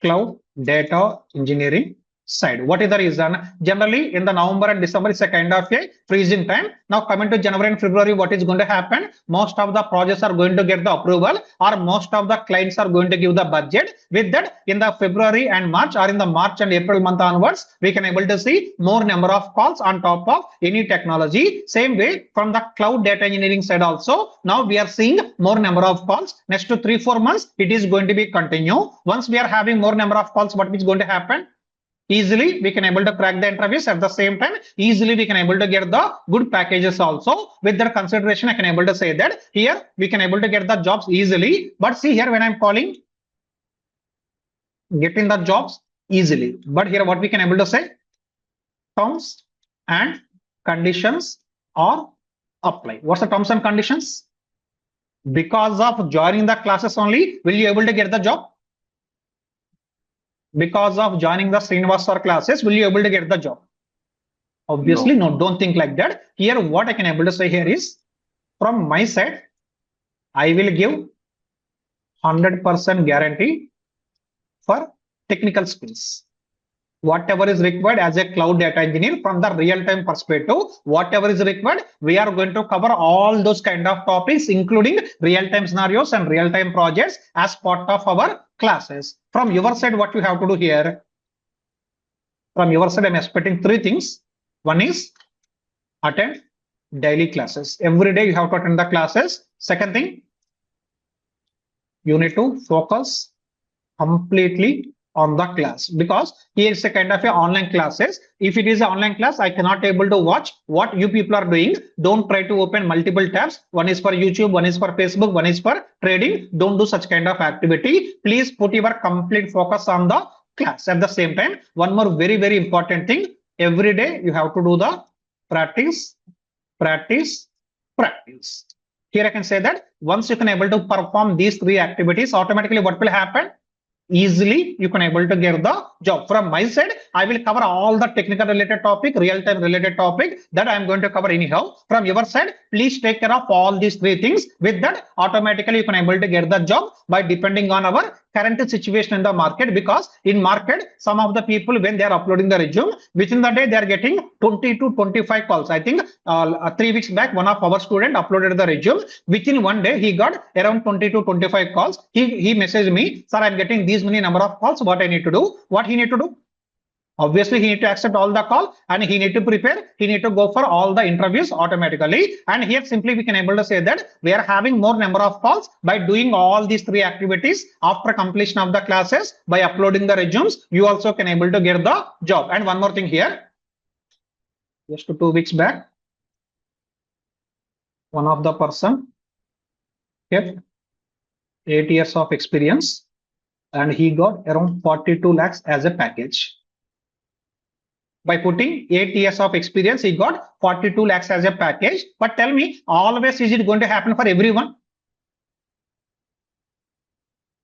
S1: cloud data engineering side. What is the reason? Generally in the November and December it's a kind of a freezing time. Now coming to January and February, what is going to happen? Most of the projects are going to get the approval, or most of the clients are going to give the budget. With that, in the February and March, or in the March and April month onwards, we can able to see more number of calls on top of any technology. Same way from the cloud data engineering side also, now we are seeing more number of calls. Next to 3-4 months, it is going to be continue. Once we are having more number of calls, what is going to happen? Easily we can able to crack the interviews. At the same time, easily we can able to get the good packages also. With that consideration, I can able to say that here we can able to get the jobs easily. But see here when I'm calling getting the jobs easily, but here what we can able to say, terms and conditions are apply. What's the terms and conditions? Because of joining the classes only will you able to get the job? Because of joining the Srinivas classes, will you able to get the job? Obviously, no. Don't think like that. Here, what I can able to say here is, from my side, I will give 100% guarantee for technical skills. Whatever is required as a cloud data engineer from the real-time perspective, whatever is required, we are going to cover all those kind of topics, including real-time scenarios and real-time projects as part of our classes. From your side, what you have to do here? From your side, I'm expecting 3 things. One is attend daily classes. Every day you have to attend the classes. Second thing, you need to focus completely on the class, because here is a kind of a online classes. If it is an online class, I cannot able to watch what you people are doing. Don't try to open multiple tabs. One is for YouTube, one is for Facebook, one is for trading. Don't do such kind of activity. Please put your complete focus on the class. At the same time, one more very, very important thing. Every day you have to do the practice, practice, practice. Here I can say that once you can able to perform these 3 activities, automatically what will happen? Easily you can able to get the job. From my side, I will cover all the technical related topic, real-time related topic that I am going to cover anyhow. From your side, please take care of all these 3 things. With that, automatically you can able to get the job by depending on our current situation in the market, because in market, some of the people, when they are uploading the resume, within the day, they are getting 20 to 25 calls. I think 3 weeks back, one of our student uploaded the resume. Within one day, he got around 20 to 25 calls. He messaged me, sir, I'm getting these many number of calls. What I need to do? What he need to do? Obviously, he need to accept all the call and he need to prepare. He need to go for all the interviews automatically. And here simply we can able to say that we are having more number of calls by doing all these 3 activities after completion of the classes. By uploading the resumes, you also can able to get the job. And one more thing here, just 2 weeks back, one of the person kept 8 years of experience and he got around 42 lakhs as a package. By putting 8 years of experience, he got 42 lakhs as a package. But tell me, always is it going to happen for everyone?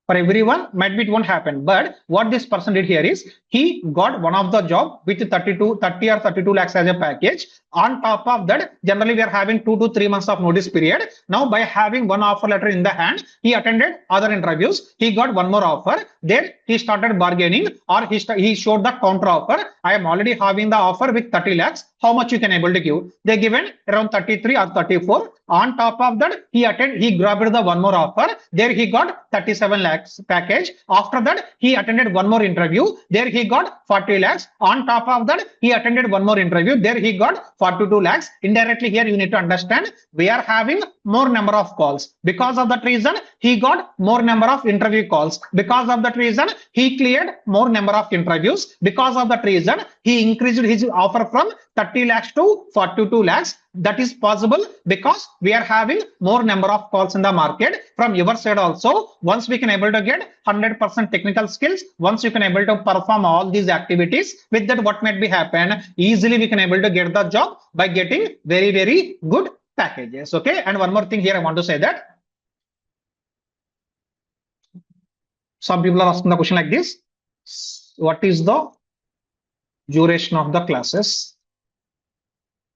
S1: For everyone, might be it won't happen. But what this person did here is he got one of the job with 30 or 32 lakhs as a package. On top of that, generally we are having 2 to 3 months of notice period. Now by having one offer letter in the hand, he attended other interviews. He got one more offer. Then he started bargaining, or he showed the counter offer. I am already having the offer with 30 lakhs. How much you can able to give? They given around 33 or 34. On top of that, he grabbed the one more offer. There he got 37 lakhs package. After that, he attended one more interview. There he got 40 lakhs. On top of that, he attended one more interview. There he got 42 lakhs. Indirectly here, you need to understand, we are having more number of calls. Because of that reason, he got more number of interview calls. Because of that reason, he cleared more number of interviews. Because of that reason, he increased his offer from 30 lakhs to 42 lakhs. That is possible because we are having more number of calls in the market. From your side also, once we can able to get 100% technical skills, once you can able to perform all these activities, with that what might be happen, easily we can able to get the job by getting very, very good packages. Okay. And one more thing here I want to say that some people are asking the question like this: what is the duration of the classes?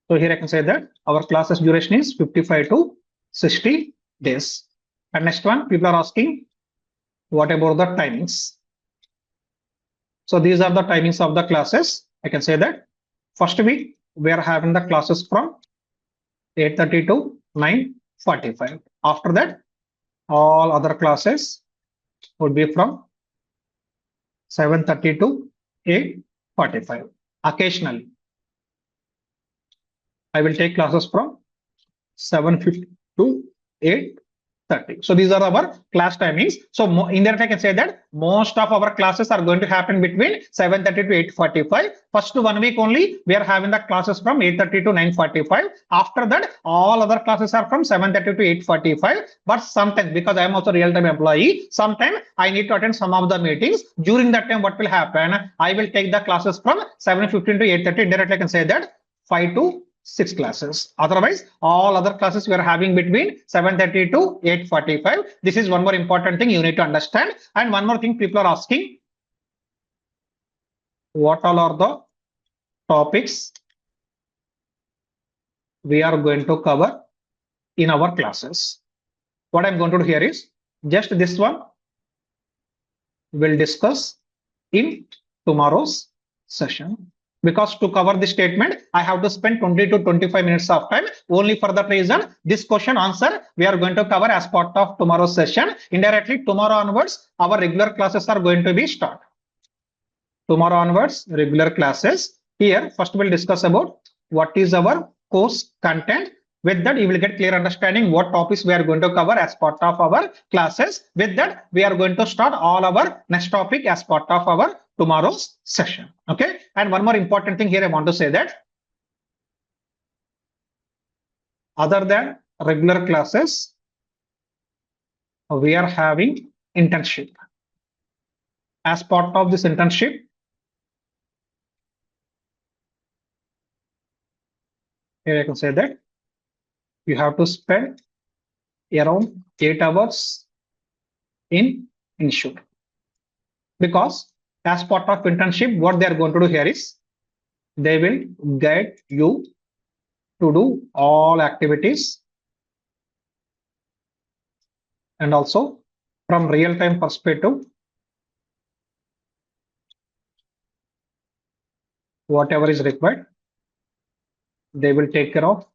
S1: So here I can say that our classes duration is 55 to 60 days. And next one, people are asking, what about the timings? So these are the timings of the classes. I can say that first week, we are having the classes from 8:30 to 9:45. After that, all other classes would be from 7:30 to 8:45. Occasionally, I will take classes from 7:50 to 8:30. So these are our class timings. So indirectly I can say that most of our classes are going to happen between 7:30 to 8:45. First 1 week only, we are having the classes from 8:30 to 9:45. After that, all other classes are from 7:30 to 8:45. But sometimes, because I am also real-time employee, sometimes I need to attend some of the meetings. During that time, what will happen? I will take the classes from 7:15 to 8:30. Indirectly I can say that 5 to 6 classes. Otherwise, all other classes we are having between 7:30 to 8:45. This is one more important thing you need to understand. And one more thing people are asking, what all are the topics we are going to cover in our classes? What I'm going to do here is just this one we'll discuss in tomorrow's session. Because to cover this statement, I have to spend 20 to 25 minutes of time. Only for that reason, this question answer we are going to cover as part of tomorrow's session. Indirectly, tomorrow onwards, our regular classes are going to be start. Tomorrow onwards, regular classes. Here, first we'll discuss about what is our course content. With that, you will get clear understanding what topics we are going to cover as part of our classes. With that, we are going to start all our next topic as part of our tomorrow's session. Okay. And one more important thing here I want to say that other than regular classes, we are having internship. As part of this internship, here I can say that you have to spend around 8 hours in institute. Because as part of internship, what they are going to do here is they will guide you to do all activities, and also from real-time perspective, whatever is required, they will take care of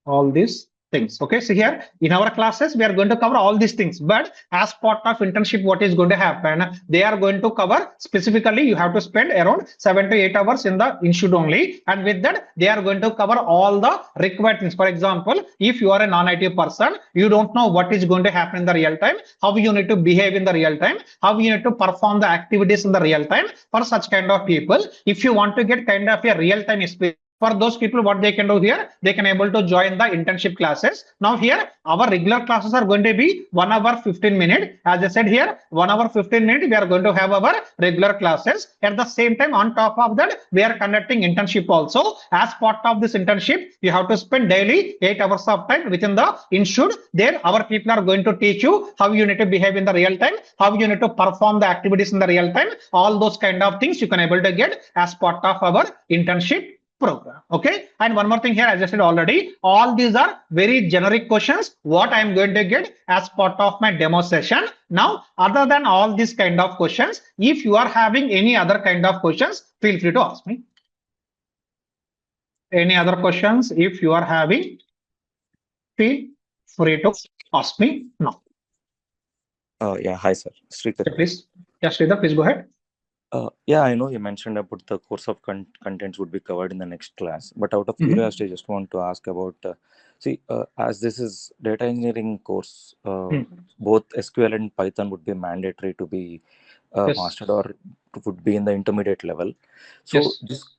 S1: all these things. Okay, so here in our classes we are going to cover all these things, but as part of internship what is going to happen, they are going to cover specifically you have to spend around 7 to 8 hours in the institute only, and with that they are going to cover all the required things. For example, if you are a non-IT person, you don't know what is going to happen in the real time, how you need to behave in the real time, how you need to perform the activities in the real time. For such kind of people, if you want to get kind of a real time experience, for those people what they can do here, they can able to join the internship classes. Now here our regular classes are going to be 1 hour 15 minutes. As I said here, 1 hour 15 minutes we are going to have our regular classes. At the same time, on top of that we are conducting internship also. As part of this internship, you have to spend daily 8 hours of time within the institute. There our people are going to teach you how you need to behave in the real time, how you need to perform the activities in the real time. All those kind of things you can able to get as part of our internship program. Okay, and one more thing here, as I said already, all these are very generic questions what I am going to get as part of my demo session. Now, other than all these kind of questions, if you are having any other kind of questions, feel free to ask me. Any other questions if you are having, feel free to ask me now.
S2: Yeah, hi sir, Srikar.
S1: Please, yes, Sridhar, please go ahead.
S2: Yeah, I know you mentioned about the course of contents would be covered in the next class, but out of curiosity, I just want to ask about, as this is data engineering course, both SQL and Python would be mandatory to be mastered or would be in the intermediate level. So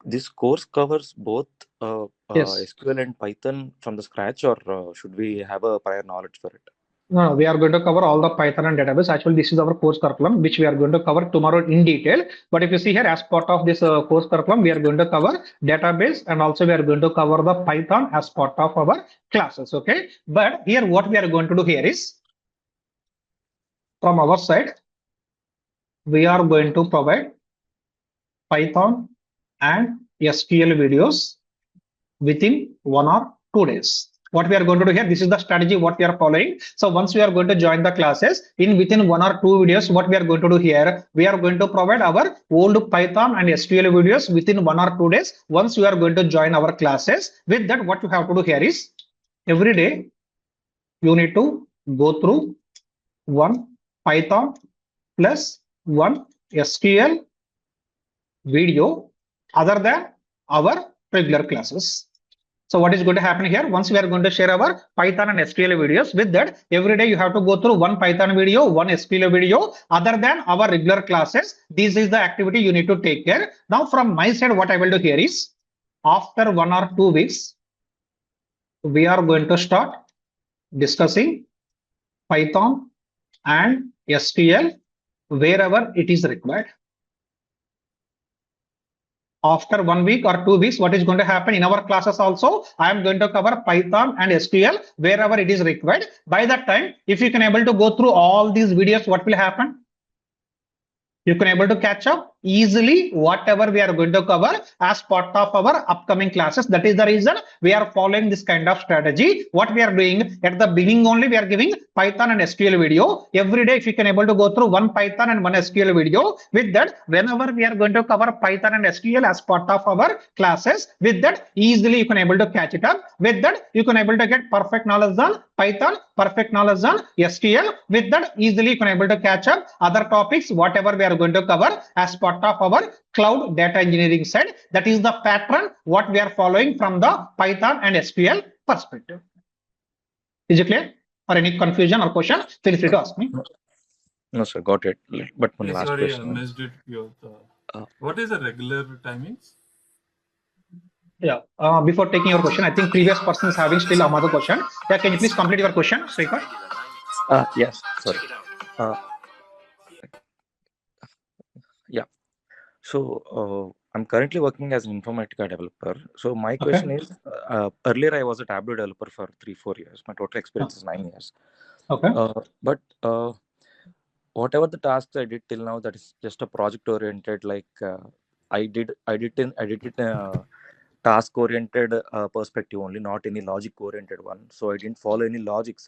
S2: this course covers both SQL and Python from the scratch, or should we have a prior knowledge for it?
S1: No, we are going to cover all the Python and database. Actually, this is our course curriculum, which we are going to cover tomorrow in detail. But if you see here, as part of this course curriculum, we are going to cover database, and also we are going to cover the Python as part of our classes. Okay. But here, what we are going to do here is, from our side, we are going to provide Python and SQL videos within 1 or 2 days. What we are going to do here, this is the strategy what we are following. So once we are going to join the classes, within 1 or 2 videos, what we are going to do here, we are going to provide our old Python and SQL videos within 1 or 2 days. Once you are going to join our classes, with that what you have to do here is, every day you need to go through one Python plus one SQL video other than our regular classes. So what is going to happen here? Once we are going to share our Python and SQL videos, with that every day you have to go through one Python video, one SQL video other than our regular classes. This is the activity you need to take care. Now from my side, what I will do here is, after 1 or 2 weeks, we are going to start discussing Python and SQL wherever it is required. After 1 week or 2 weeks, what is going to happen in our classes also, I am going to cover Python and SQL wherever it is required. By that time, if you can able to go through all these videos, what will happen? You can able to catch up easily whatever we are going to cover as part of our upcoming classes. That is the reason we are following this kind of strategy. What we are doing at the beginning only, we are giving Python and SQL video. Every day, if you can able to go through one Python and one SQL video, with that, whenever we are going to cover Python and SQL as part of our classes, with that easily you can able to catch it up. With that, you can able to get perfect knowledge on Python, perfect knowledge on SQL. With that, easily you can able to catch up other topics, whatever we are going to cover as part of our cloud data engineering side. That is the pattern what we are following from the Python and SQL perspective. Is it clear? Or any confusion or question, feel free to ask me.
S2: No, sir, got it. But one last
S4: Sorry,
S2: question.
S4: I missed it. What is the regular timings?
S1: Yeah. Before taking your question, I think previous person is having still another question. Yeah, can you please complete your question, Srikar?
S2: Yes, sorry. Yeah. So I'm currently working as an Informatica developer. So my question is, earlier I was a Tableau developer for 3-4 years. My total experience is 9 years.
S1: Okay.
S2: But whatever the tasks I did till now, that is just a project oriented. Like I did it in task oriented perspective only, not any logic oriented one. So I didn't follow any logics.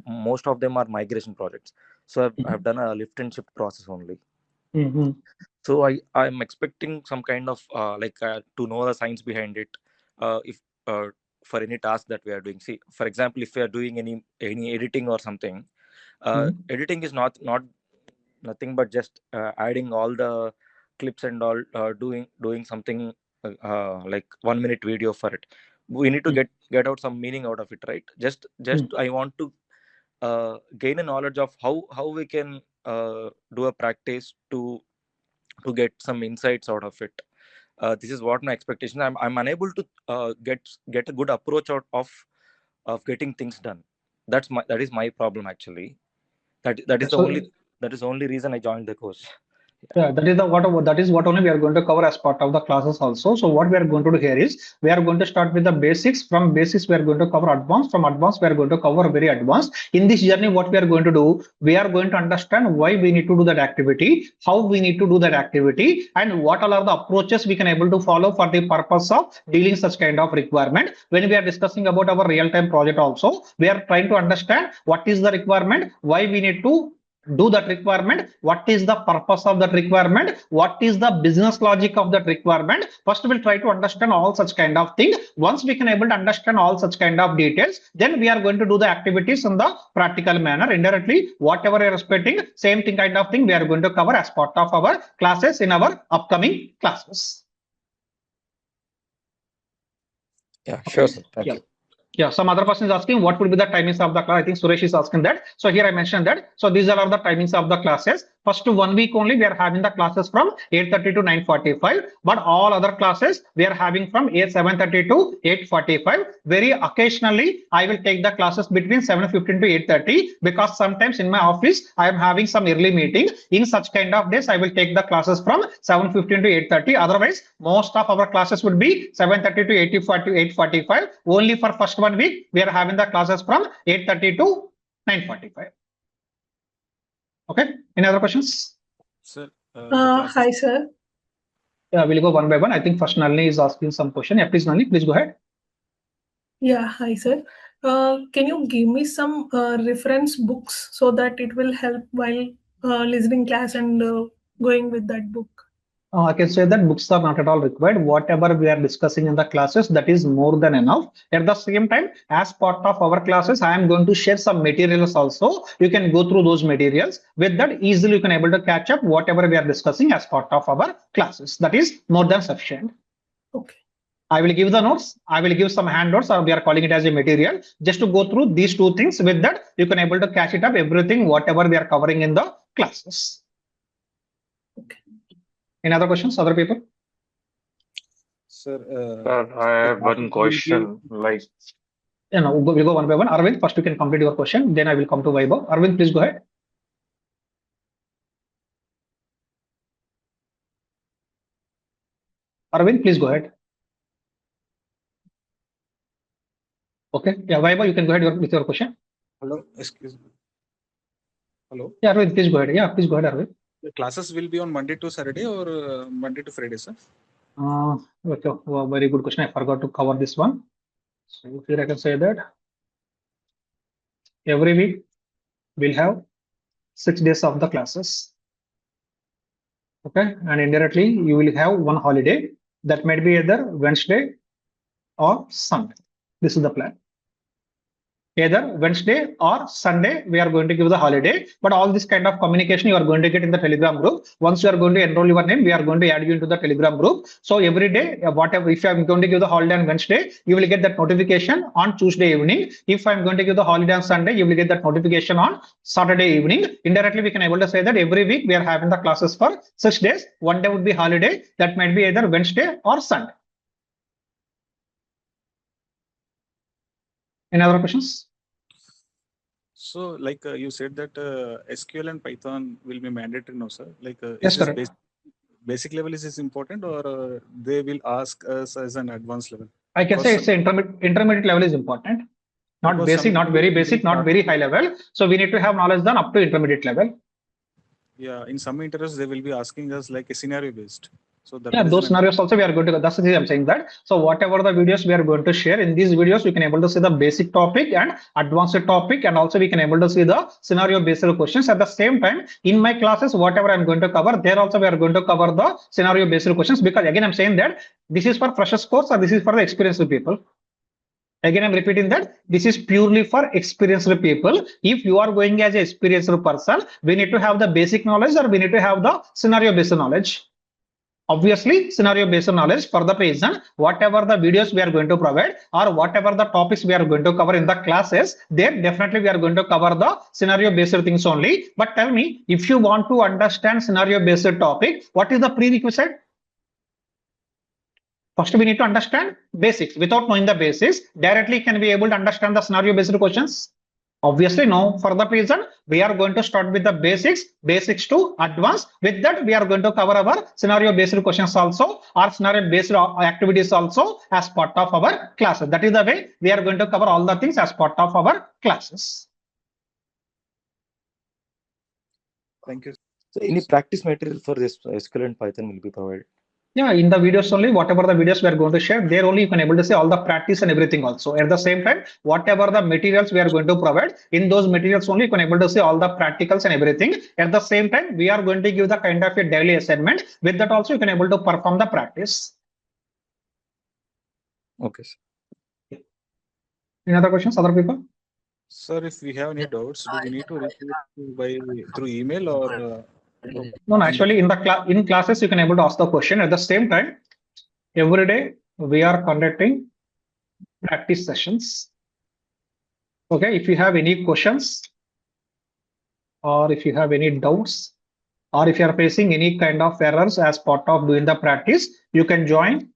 S2: Most of them are migration projects. So I've done a lift and shift process only. So I'm expecting some kind of to know the science behind it. If for any task that we are doing, see, for example, if we are doing any editing or something, editing is not nothing but just adding all the clips and all, doing something like 1 minute video for it. We need to get out some meaning out of it, right? Just I want to gain a knowledge of how we can do a practice to get some insights out of it. This is what my expectation. I'm unable to get a good approach out of getting things done. That is my problem actually. That is the only reason I joined the course.
S1: Yeah, that is what only we are going to cover as part of the classes also. So what we are going to do here is we are going to start with the basics. From basics we are going to cover advanced. From advanced we are going to cover very advanced. In this journey, what we are going to do, we are going to understand why we need to do that activity, how we need to do that activity, and what all are the approaches we can able to follow for the purpose of dealing such kind of requirement. When we are discussing about our real-time project also, we are trying to understand what is the requirement, why we need to do that requirement, what is the purpose of that requirement, what is the business logic of that requirement. First we'll try to understand all such kind of thing. Once we can able to understand all such kind of details, then we are going to do the activities in the practical manner. Indirectly, whatever you are expecting, same thing kind of thing we are going to cover as part of our classes in our upcoming classes.
S2: Yeah, sure, sir. Thank you.
S1: Yeah, some other person is asking what would be the timings of the class. I think Suresh is asking that. So here I mentioned that. So these are the timings of the classes. First 1 week only we are having the classes from 8:30 to 9:45. But all other classes we are having from 7:30 to 8:45. Very occasionally I will take the classes between 7:15 to 8:30 because sometimes in my office I am having some early meeting. In such kind of days I will take the classes from 7:15 to 8:30. Otherwise most of our classes would be 7:30 to 8:45. Only for first 1 week we are having the classes from 8:30 to 9:45. Okay, any other questions?
S8: Sir,
S5: Hi, sir.
S1: Yeah, we'll go one by one. I think first Nalini is asking some question. Yeah, please Nalini, please go ahead.
S5: Yeah, hi, sir. Can you give me some reference books so that it will help while listening class and going with that book?
S1: I can say that books are not at all required. Whatever we are discussing in the classes, that is more than enough. At the same time, as part of our classes, I am going to share some materials also. You can go through those materials. With that, easily you can able to catch up whatever we are discussing as part of our classes. That is more than sufficient.
S5: Okay.
S1: I will give the notes. I will give some handouts, or we are calling it as a material, just to go through these two things. With that, you can able to catch it up everything, whatever we are covering in the classes.
S5: Okay.
S3: Any other questions, other people?
S8: Sir,
S3: I have one question.
S1: We'll go one by one. Arvind, first you can complete your question. Then I will come to Vaibhav. Arvind, please go ahead. Arvind, please go ahead. Okay. Yeah, Vaibhav, you can go ahead with your question.
S8: Hello, excuse me. Hello.
S1: Yeah, Arvind, please go ahead. Yeah, please go ahead, Arvind.
S8: The classes will be on Monday to Saturday or Monday to Friday, sir?
S1: Okay, well, very good question. I forgot to cover this one. So here I can say that every week we'll have 6 days of the classes. Okay, and indirectly you will have one holiday that might be either Wednesday or Sunday. This is the plan. Either Wednesday or Sunday, we are going to give the holiday, but all this kind of communication you are going to get in the Telegram group. Once you are going to enroll your name, we are going to add you into the Telegram group. So every day, whatever, if I'm going to give the holiday on Wednesday, you will get that notification on Tuesday evening. If I'm going to give the holiday on Sunday, you will get that notification on Saturday evening. Indirectly, we can able to say that every week we are having the classes for 6 days. One day would be holiday. That might be either Wednesday or Sunday. Any other questions?
S8: So, like you said that SQL and Python will be mandatory now, sir. Like,
S1: Yes,
S8: is this basic level is important, or they will ask us as an advanced level?
S1: I can say it's intermediate level is important. Not basic, not very basic, not very high level. So we need to have knowledge done up to intermediate level.
S8: Yeah, in some interviews they will be asking us like a scenario based. So that
S1: Yeah,
S8: is
S1: those
S8: my-
S1: scenarios also we are going to, that's the thing I'm saying that. So whatever the videos we are going to share in these videos, you can able to see the basic topic and advanced topic, and also we can able to see the scenario based questions. At the same time, in my classes, whatever I'm going to cover, there also we are going to cover the scenario based questions, because again, I'm saying that this is for freshers course or this is for the experienced people. Again, I'm repeating that this is purely for experienced people. If you are going as an experienced person, we need to have the basic knowledge or we need to have the scenario based knowledge. Obviously, scenario based knowledge for the reason whatever the videos we are going to provide or whatever the topics we are going to cover in the classes, there definitely we are going to cover the scenario based things only. But tell me, if you want to understand scenario based topic, what is the prerequisite? First, we need to understand basics. Without knowing the basics, directly can we able to understand the scenario based questions? Obviously, no. For that reason, we are going to start with the basics to advanced. With that, we are going to cover our scenario-based questions also, or scenario-based activities also as part of our classes. That is the way we are going to cover all the things as part of our classes.
S8: Thank you.
S2: So any practice material for this SQL and Python will be provided?
S1: Yeah, in the videos only, whatever the videos we are going to share, there only you can able to see all the practice and everything also. At the same time, whatever the materials we are going to provide, in those materials only you can able to see all the practicals and everything. At the same time, we are going to give the kind of a daily assignment. With that also you can able to perform the practice.
S2: Okay, sir.
S1: Any other questions, other people?
S8: Sir, if we have any doubts, do we need to reach by through email or?
S1: No, actually in the in classes you can able to ask the question. At the same time, every day we are conducting practice sessions. Okay, if you have any questions or if you have any doubts or if you are facing any kind of errors as part of doing the practice, you can join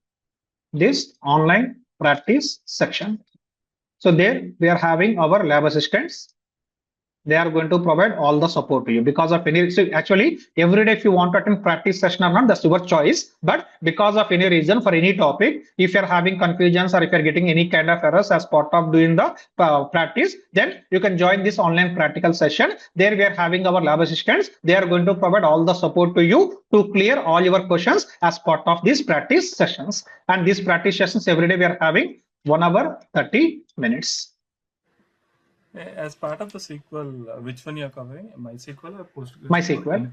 S1: this online practice section. So there we are having our lab assistants. They are going to provide all the support to you because of any. So actually, every day if you want to attend practice session or not, that's your choice. But because of any reason for any topic, if you're having confusions or if you're getting any kind of errors as part of doing the practice, then you can join this online practical session. There we are having our lab assistants. They are going to provide all the support to you to clear all your questions as part of these practice sessions. And these practice sessions every day we are having 1 hour 30 minutes.
S4: As part of the SQL, which one you are covering? MySQL or PostgreSQL?
S1: MySQL.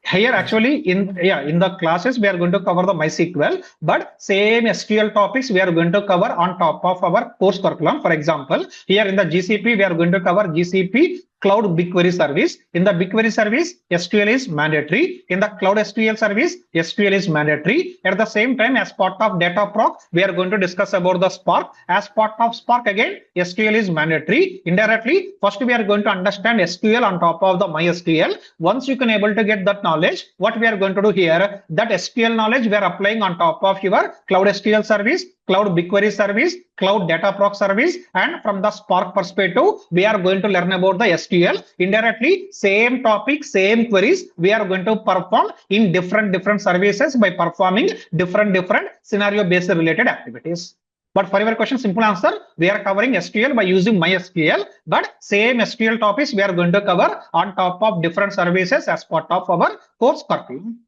S1: Here actually in the classes we are going to cover the MySQL, but same SQL topics we are going to cover on top of our course curriculum. For example, here in the GCP we are going to cover GCP Cloud BigQuery service. In the BigQuery service, SQL is mandatory. In the Cloud SQL service, SQL is mandatory. At the same time, as part of Dataproc, we are going to discuss about the Spark. As part of Spark again, SQL is mandatory. Indirectly, first we are going to understand SQL on top of the MySQL. Once you can able to get that knowledge, what we are going to do here, that SQL knowledge we are applying on top of your Cloud SQL service, Cloud BigQuery service, Cloud Dataproc service, and from the Spark perspective, we are going to learn about the SQL. Indirectly, same topic, same queries, we are going to perform in different services by performing different scenario-based related activities. But for your question, simple answer, we are covering SQL by using MySQL, but same SQL topics we are going to cover on top of different services as part of our course curriculum.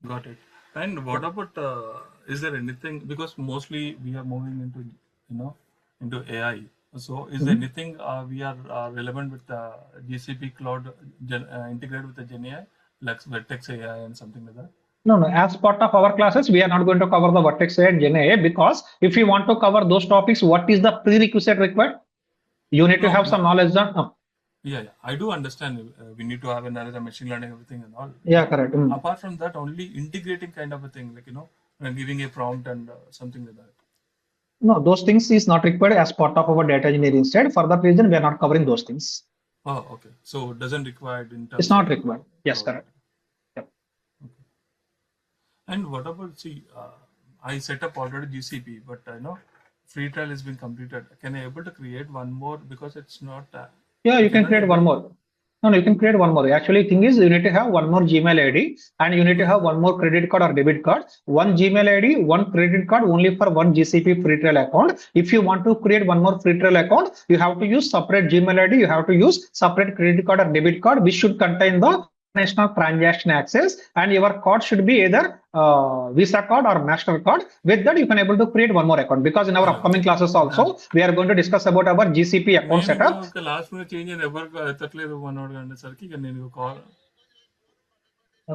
S4: Got it. And what about, is there anything, because mostly we are moving into, into AI. So is there anything we are relevant with GCP Cloud integrated with the Gen AI, like Vertex AI and something like that?
S1: No. As part of our classes, we are not going to cover the Vertex AI and Gen AI because if you want to cover those topics, what is the prerequisite required? You need to have some knowledge on.
S4: Yeah, I do understand. We need to have another machine learning, everything and all.
S1: Yeah, correct.
S4: Apart from that, only integrating kind of a thing, like giving a prompt and something like that.
S1: No, those things is not required as part of our data engineering instead. For that reason, we are not covering those things.
S4: Oh, okay. So it doesn't require in terms.
S1: It's not required. Yes, correct.
S4: Yep. Okay. And what about I set up already GCP, but free trial has been completed. Can I able to create one more because it's not?
S1: Yeah, you can create one more. No, you can create one more. Actually, thing is you need to have one more Gmail ID and you need to have one more credit card or debit card. One Gmail ID, one credit card only for one GCP free trial account. If you want to create one more free trial account, you have to use separate Gmail ID. You have to use separate credit card or debit card, which should contain the international transaction access, and your card should be either Visa card or Master card. With that, you can able to create one more account, because in our upcoming classes also we are going to discuss about our GCP account setup.
S4: Last change never sir. Call.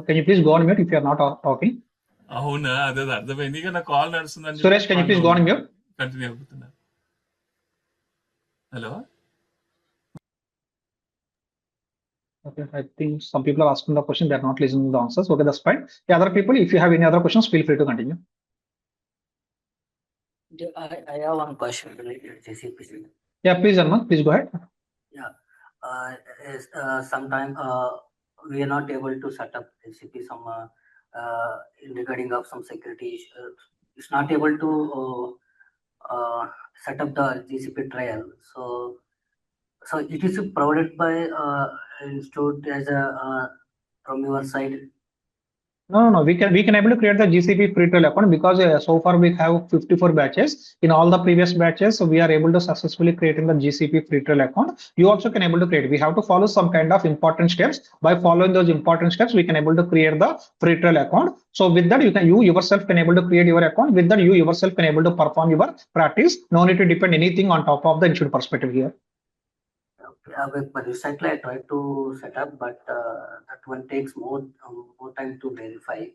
S1: Can you please go on mute if you are not talking? Suresh, can you please go on mute?
S4: Continue. Hello.
S1: Okay, I think some people are asking the question, they're not listening to the answers. Okay, that's fine. The other people, if you have any other questions, feel free to continue.
S9: I have one question related to GCP.
S1: Yeah, please, Arman, please go ahead.
S9: Yeah, sometime we are not able to set up GCP some regarding of some security. It's not able to set up the GCP trial. So it is provided by institute as a from your side.
S1: No. We can able to create the GCP free trial account, because so far we have 54 batches. In all the previous batches, so we are able to successfully creating the GCP free trial account. You also can able to create. We have to follow some kind of important steps. By following those important steps, we can able to create the free trial account. So with that, you yourself can able to create your account. With that, you yourself can able to perform your practice. No need to depend anything on top of the institute perspective here.
S9: But recently I tried to set up, but that one takes more time to verify.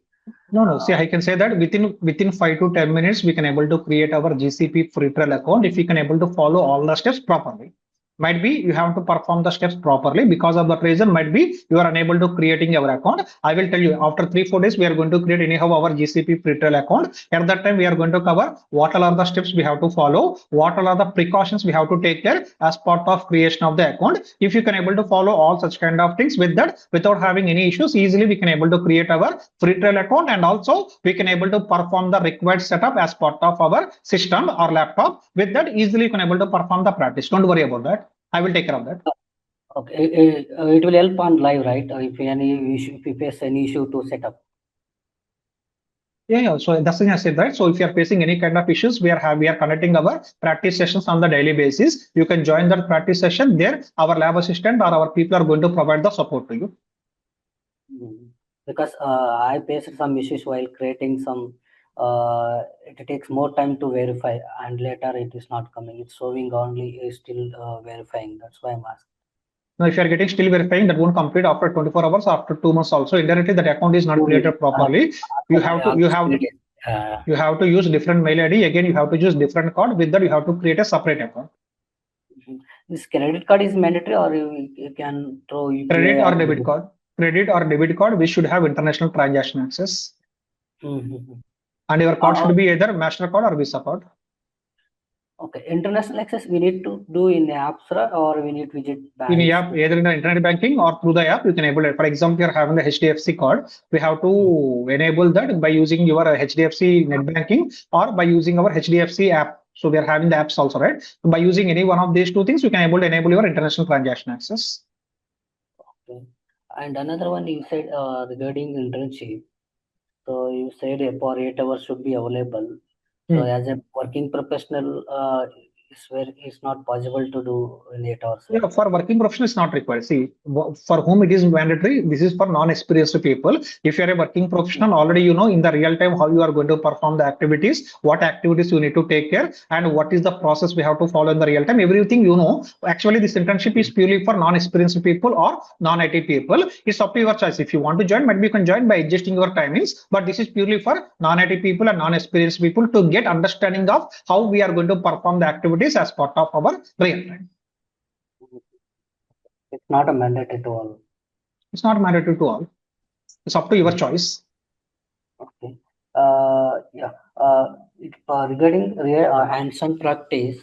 S1: No. See, I can say that within 5 to 10 minutes, we can able to create our GCP free trial account if we can able to follow all the steps properly. Might be you have to perform the steps properly, because of that reason might be you are unable to creating your account. I will tell you, after 3-4 days we are going to create anyhow our GCP free trial account. At that time we are going to cover what all are the steps we have to follow, what all are the precautions we have to take care as part of creation of the account. If you can able to follow all such kind of things, with that, without having any issues, easily we can able to create our free trial account, and also we can able to perform the required setup as part of our system or laptop. With that, easily you can able to perform the practice. Don't worry about that. I will take care of that.
S9: Okay, it will help on live, right? If any issue, if we face any issue to set up.
S1: Yeah. So that's the thing I said, right? So if you are facing any kind of issues, we are conducting our practice sessions on the daily basis. You can join that practice session there. Our lab assistant or our people are going to provide the support to you.
S9: Because I faced some issues while creating some. It takes more time to verify, and later it is not coming. It's showing only is still verifying. That's why I'm asking.
S1: Now, if you are getting still verifying, that won't complete after 24 hours, after 2 months also. Indirectly, that account is not created properly. You have to use different mail ID. Again, you have to use different card. With that, you have to create a separate account.
S9: This credit card is mandatory, or you can throw UPI
S1: credit or debit card. Credit or debit card, we should have international transaction access. And your card should be either MasterCard or Visa card.
S9: Okay, international access we need to do in the app, or we need to visit bank.
S1: In the app, either in the internet banking or through the app, you can enable it. For example, you're having the HDFC card. We have to enable that by using your HDFC net banking or by using our HDFC app. So we are having the apps also, right? So by using any one of these two things, you can able to enable your international transaction access.
S9: Okay. And another one you said regarding internship. So you said for 8 hours should be available. So as a working professional, it's not possible to do in 8 hours.
S1: Yeah, for working professional, it's not required. See, for whom it is mandatory, this is for non-experienced people. If you're a working professional, already you know in the real time how you are going to perform the activities, what activities you need to take care, and what is the process we have to follow in the real time. Everything you know. Actually, this internship is purely for non-experienced people or non-IT people. It's up to your choice. If you want to join, maybe you can join by adjusting your timings. But this is purely for non-IT people and non-experienced people to get understanding of how we are going to perform the activities as part of our real time.
S9: It's not a mandatory to all.
S1: It's not mandatory to all. It's up to your choice.
S9: Okay. Regarding hands-on practice,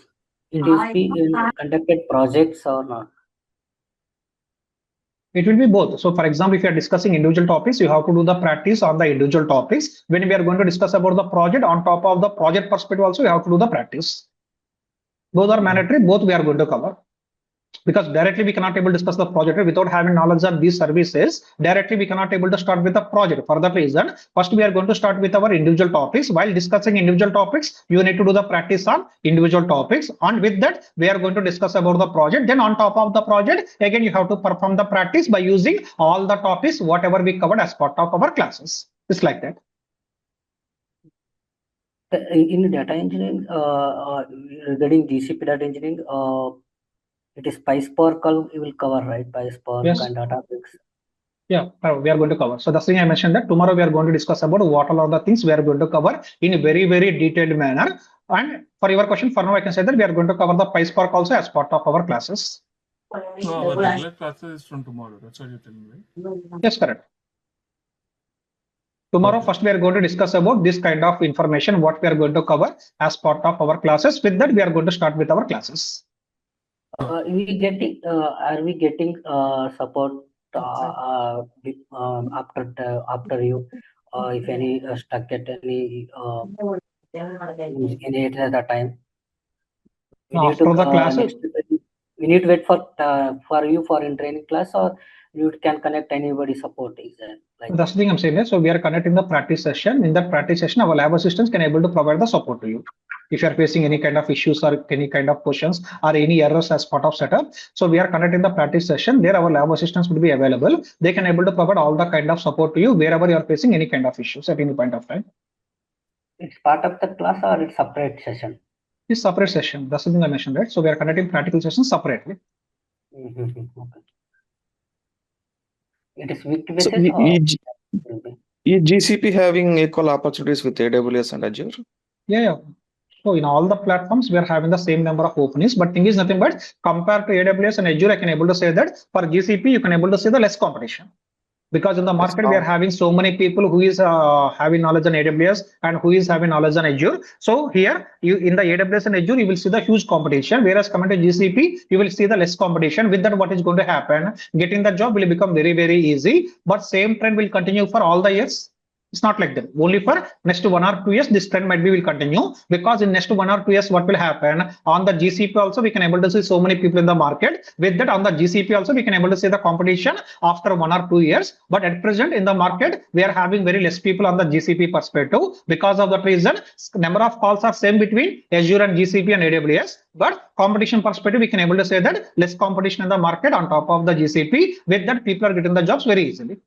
S9: it is being conducted projects or not?
S1: It will be both. So, for example, if you are discussing individual topics, you have to do the practice on the individual topics. When we are going to discuss about the project, on top of the project perspective, also you have to do the practice. Both are mandatory. Both we are going to cover. because directly we cannot able to discuss the project without having knowledge of these services. Directly we cannot able to start with the project. For that reason, first we are going to start with our individual topics. While discussing individual topics, you need to do the practice on individual topics, and with that we are going to discuss about the project. Then on top of the project, again you have to perform the practice by using all the topics whatever we covered as part of our classes. It's like that.
S9: In data engineering, regarding GCP data engineering, it is PySpark we will cover, right? PySpark
S1: Yes.
S9: and Databricks.
S1: Yeah, we are going to cover. So the thing I mentioned that tomorrow we are going to discuss about what all are the things we are going to cover in a very, very detailed manner. And for your question, for now I can say that we are going to cover the PySpark also as part of our classes.
S4: So our regular classes is from tomorrow. That's what you're telling me, right?
S1: Yes, correct. Tomorrow,
S4: Okay.
S1: first we are going to discuss about this kind of information, what we are going to cover as part of our classes. With that, we are going to start with our classes.
S9: Are we getting support after you if any stuck at any in it at that time? We need
S1: After
S9: to
S1: the classes,
S9: we need to wait for you for in training class, or you can connect anybody support. Is that like
S1: that's the thing I'm saying. So we are connecting the practice session. In that practice session, our lab assistants can able to provide the support to you. If you are facing any kind of issues or any kind of questions or any errors as part of setup, so we are connecting the practice session. There, our lab assistants will be available. They can able to provide all the kind of support to you wherever you are facing any kind of issues at any point of time.
S9: it's part of the class or it's separate session?
S1: It's separate session. That's the thing I mentioned, right? So we are connecting practical sessions separately.
S9: Okay. It is weekly
S10: So
S9: basis or
S10: is GCP having equal opportunities with AWS and Azure?
S1: Yeah. So in all the platforms, we are having the same number of openings, but thing is nothing but compared to AWS and Azure, I can able to say that for GCP, you can able to see the less competition. Because in the market, we are having so many people who is having knowledge on AWS and who is having knowledge on Azure. So here, you in the AWS and Azure, you will see the huge competition. Whereas coming to GCP, you will see the less competition. With that, what is going to happen? Getting the job will become very, very easy. But same trend will continue for all the years. It's not like that. Only for next 1 or 2 years, this trend might be will continue, because in next 1 or 2 years, what will happen on the GCP also, we can able to see so many people in the market. With that, on the GCP also, we can able to see the competition after 1 or 2 years. But at present in the market, we are having very less people on the GCP perspective. Because of that reason, number of calls are same between Azure and GCP and AWS. But competition perspective, we can able to say that less competition in the market on top of the GCP. With that, people are getting the jobs very easily.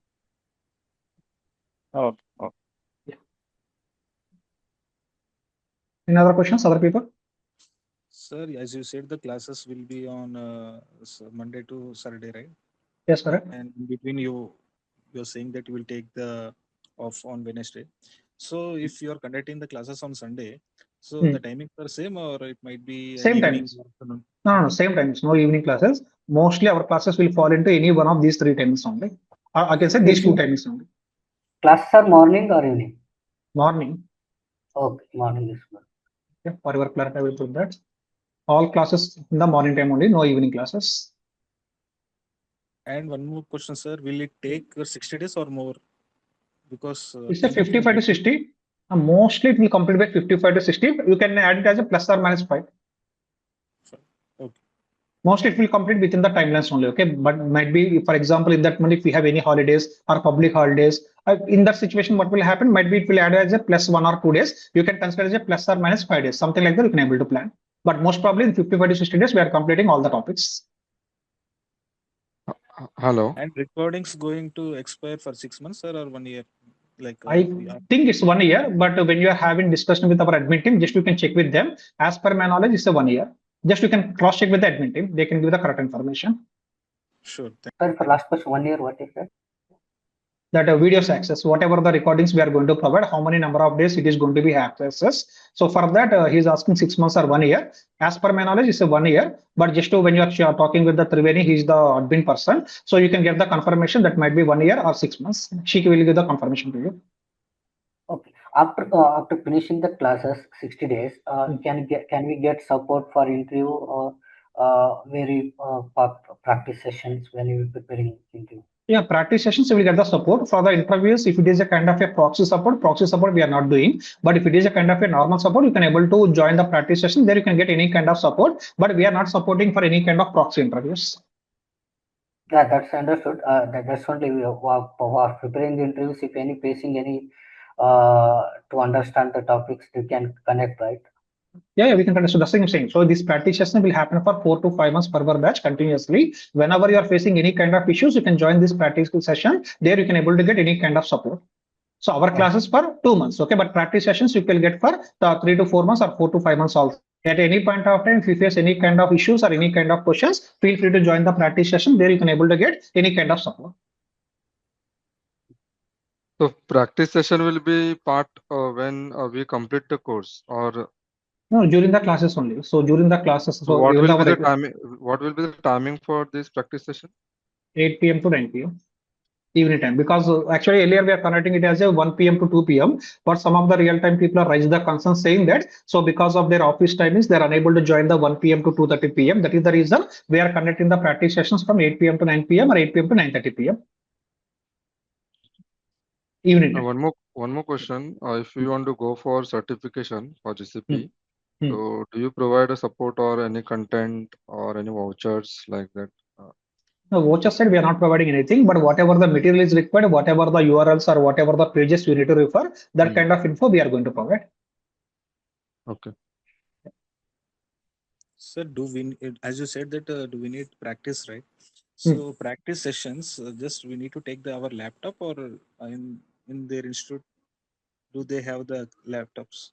S10: Oh.
S1: Yeah. Any other questions, other people?
S8: Sir, as you said, the classes will be on Monday to Saturday, right?
S1: Yes, correct.
S8: And in between, you're saying that you will take the off on Wednesday. So if you are conducting the classes on Sunday, so the timings are same, or it might be
S1: same
S8: evening
S1: timings.
S8: afternoon?
S1: No, same timings. No evening classes. Mostly our classes will fall into any one of these 3 timings only. I can say these 2 timings only.
S9: Classes are morning or evening?
S1: Morning.
S9: Okay, morning is good.
S1: Yeah, for your clarity, I will put that. All classes in the morning time only, no evening classes.
S8: And one more question, sir. Will it take 60 days or more? Because
S1: It's a 55 to 60. Mostly it will complete by 55 to 60. You can add it as a plus or minus 5.
S8: Okay.
S1: Mostly it will complete within the timelines only, okay? But might be, for example, in that month, if we have any holidays or public holidays, in that situation, what will happen? Might be it will add as a plus 1 or 2 days. You can consider as a plus or minus 5 days, something like that. You can able to plan. But most probably in 55 to 60 days, we are completing all the topics.
S7: Hello.
S8: And recordings going to expire for 6 months, sir, or 1 year? Like
S1: I think it's 1 year, but when you are having discussion with our admin team, just you can check with them. As per my knowledge, it's a 1 year. Just you can cross check with the admin team. They can give the correct information.
S8: Sure.
S9: Sir, for last question, 1 year, what is that?
S1: That videos access, whatever the recordings we are going to provide, how many number of days it is going to be accessed. So for that, he's asking 6 months or 1 year. As per my knowledge, it's a 1 year. But just to when you are talking with the Triveni, he's the admin person. So you can get the confirmation that might be 1 year or 6 months. She will give the confirmation to you.
S9: Okay. After finishing the classes, 60 days, can we get support for interview or practice sessions when you are preparing interview?
S1: Yeah, practice sessions you will get the support for the interviews. If it is a kind of a proxy support we are not doing. But if it is a kind of a normal support, you can able to join the practice session. There you can get any kind of support, but we are not supporting for any kind of proxy interviews.
S9: Yeah, that's understood. That's only we are preparing the interviews. If any facing any to understand the topics, you can connect, right?
S1: Yeah, we can understand the same thing. So this practice session will happen for 4 to 5 months per batch continuously. Whenever you are facing any kind of issues, you can join this practice session. There you can able to get any kind of support. So our classes for 2 months, okay, but practice sessions you can get for 3 to 4 months or 4 to 5 months also. At any point of time, if you face any kind of issues or any kind of questions, feel free to join the practice session. There you can able to get any kind of support.
S7: So practice session will be part when we complete the course, or
S1: No, during the classes only. So during the classes,
S7: so
S1: so
S7: what
S1: even
S7: will be the
S1: our
S7: timing? What will be the timing for this practice session?
S1: 8 p.m. to 9 p.m. evening time, because actually earlier we are converting it as a 1 p.m. to 2 p.m. But some of the real time people are raising the concern saying that so because of their office timings, they are unable to join the 1 p.m. to 2:30 p.m. That is the reason we are conducting the practice sessions from 8 p.m. to 9 p.m. or 8 p.m. to 9:30 p.m. evening time.
S7: One more question. If you want to go for certification for GCP, so do you provide a support or any content or any vouchers like that?
S1: The voucher side, we are not providing anything, but whatever the material is required, whatever the URLs or whatever the pages you need to refer, that kind of info we are going to provide.
S7: Okay.
S8: Sir, as you said that do we need practice, right? So practice sessions, just we need to take our laptop, or in their institute, do they have the laptops?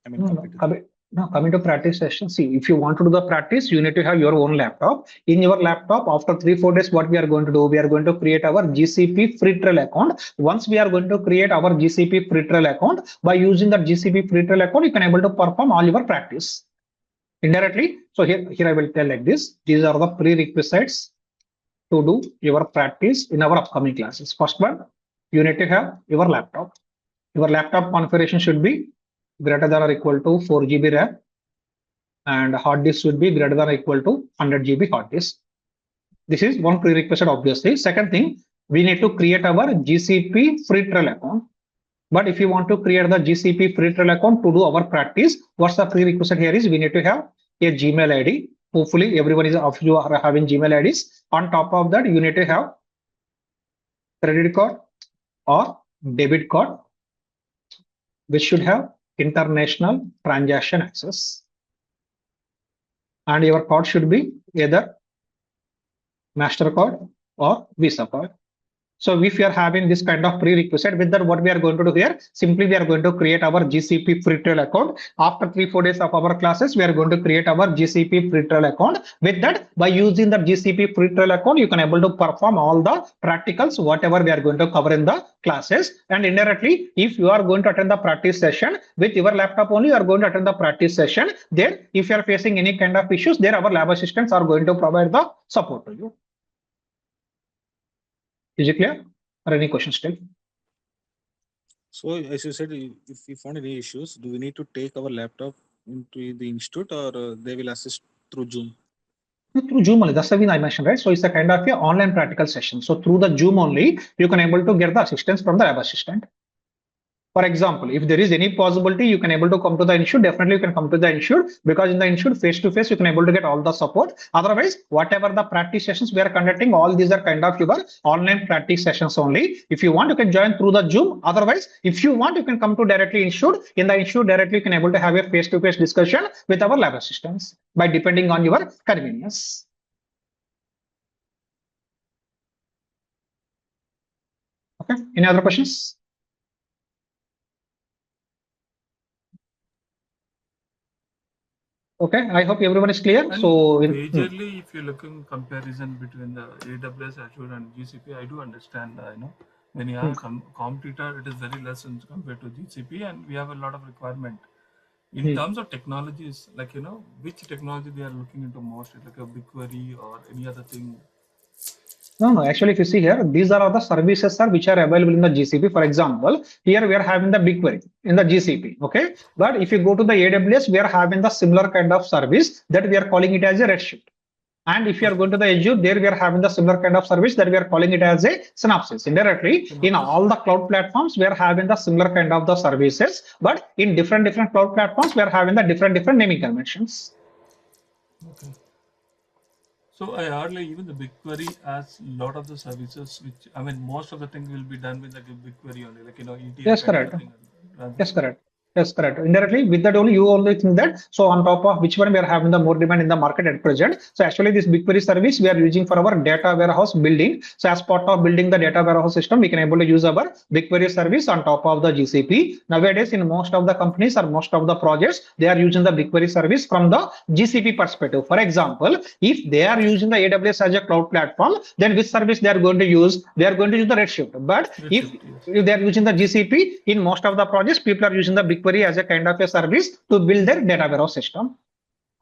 S8: Computers.
S1: No, coming to practice session, see, if you want to do the practice, you need to have your own laptop. In your laptop, after 3-4 days, what we are going to do, we are going to create our GCP free trial account. Once we are going to create our GCP free trial account, by using that GCP free trial account, you can able to perform all your practice indirectly. So here I will tell like this. These are the prerequisites to do your practice in our upcoming classes. First one, you need to have your laptop. Your laptop configuration should be greater than or equal to 4 GB RAM, and hard disk should be greater than or equal to 100 GB hard disk. This is one prerequisite, obviously. Second thing, we need to create our GCP free trial account. But if you want to create the GCP free trial account to do our practice, what's the prerequisite here is we need to have a Gmail ID. Hopefully, everyone of you are having Gmail IDs. On top of that, you need to have credit card or debit card, which should have international transaction access. And your card should be either MasterCard or Visa card. So if you are having this kind of prerequisite, with that, what we are going to do here, simply we are going to create our GCP free trial account. After 3-4 days of our classes, we are going to create our GCP free trial account. With that, by using the GCP free trial account, you can able to perform all the practicals, whatever we are going to cover in the classes. And indirectly, if you are going to attend the practice session with your laptop only, you are going to attend the practice session. There, if you are facing any kind of issues, there our lab assistants are going to provide the support to you. Is it clear? Or any questions still?
S8: So, as you said, if we found any issues, do we need to take our laptop into the institute, or they will assist through Zoom?
S1: Through Zoom only. That's the thing I mentioned, right? So it's a kind of a online practical session. So through the Zoom only, you can able to get the assistance from the lab assistant. For example, if there is any possibility, you can able to come to the institute. Definitely, you can come to the institute, because in the institute, face to face, you can able to get all the support. Otherwise, whatever the practice sessions we are conducting, all these are kind of your online practice sessions only. If you want, you can join through the Zoom. Otherwise, if you want, you can come to directly institute. In the institute, directly you can able to have a face to face discussion with our lab assistants by depending on your convenience. Okay. Any other questions? Okay, I hope everyone is clear.
S4: And
S1: so,
S4: majorly, if you look in comparison between the AWS, Azure, and GCP, I do understand. When you have competitor, it is very less compared to GCP, and we have a lot of requirement. In terms of technologies, like which technology they are looking into most, like a BigQuery or any other thing.
S1: No. Actually, if you see here, these are all the services which are available in the GCP. For example, here we are having the BigQuery in the GCP. Okay, but if you go to the AWS, we are having the similar kind of service that we are calling it as a Redshift. And if you are going to the Azure, there we are having the similar kind of service that we are calling it as a Synopsis. Indirectly, in all the cloud platforms, we are having the similar kind of the services, but in different cloud platforms, we are having the different naming conventions.
S4: Okay. So I heard like even the BigQuery has a lot of the services, which I mean most of the thing will be done with the BigQuery only, like ETL
S1: Yes,
S4: kind
S1: correct.
S4: of a thing.
S1: Yes, correct. Yes, correct. Indirectly, with that only you only think that. So on top of which one we are having the more demand in the market at present. So actually, this BigQuery service we are using for our data warehouse building. So as part of building the data warehouse system, we can able to use our BigQuery service on top of the GCP. Nowadays, in most of the companies or most of the projects, they are using the BigQuery service from the GCP perspective. For example, if they are using the AWS as a cloud platform, then which service they are going to use? They are going to use the Redshift. But if they are using the GCP, in most of the projects, people are using the BigQuery as a kind of a service to build their data warehouse system.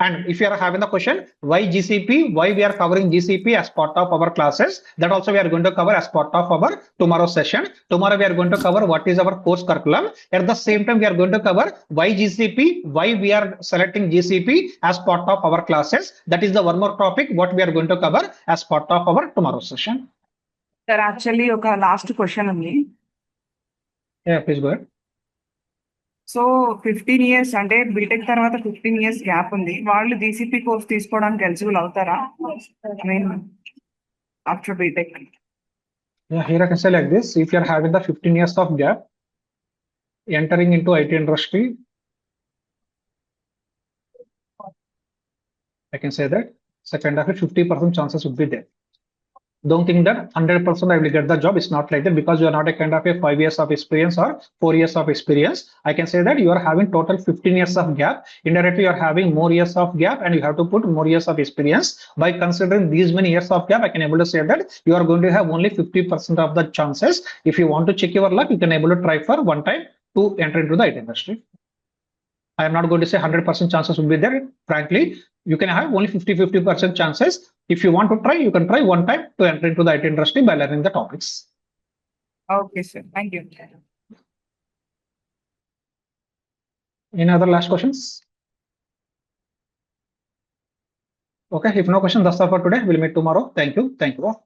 S1: And if you are having the question, why GCP, why we are covering GCP as part of our classes, that also we are going to cover as part of our tomorrow's session. Tomorrow we are going to cover what is our course curriculum. At the same time, we are going to cover why GCP, why we are selecting GCP as part of our classes. That is the one more topic what we are going to cover as part of our tomorrow's session.
S11: Sir, actually, okay, last question only.
S1: Yeah, please go ahead.
S11: So 15 years అంటే BTech తర్వాత 15 years gap ఉంది, వాళ్ళు GCP course తీసుకోవడానికి eligible అవుతారా? I mean after BTech.
S1: Yeah, here I can say like this: if you are having the 15 years of gap, entering into IT industry, I can say that second half 50% chances would be there. Don't think that 100% I will get the job. It's not like that, because you are not a kind of a 5 years of experience or 4 years of experience. I can say that you are having total 15 years of gap. Indirectly, you are having more years of gap, and you have to put more years of experience. By considering these many years of gap, I can able to say that you are going to have only 50% of the chances. If you want to check your luck, you can able to try for one time to enter into the IT industry. I am not going to say 100% chances will be there. Frankly, you can have only 50% chances. If you want to try, you can try one time to enter into the IT industry by learning the topics.
S11: Okay, sir. Thank you.
S1: Any other last questions? Okay, if no question, that's all for today. We'll meet tomorrow. Thank you. Thank you all.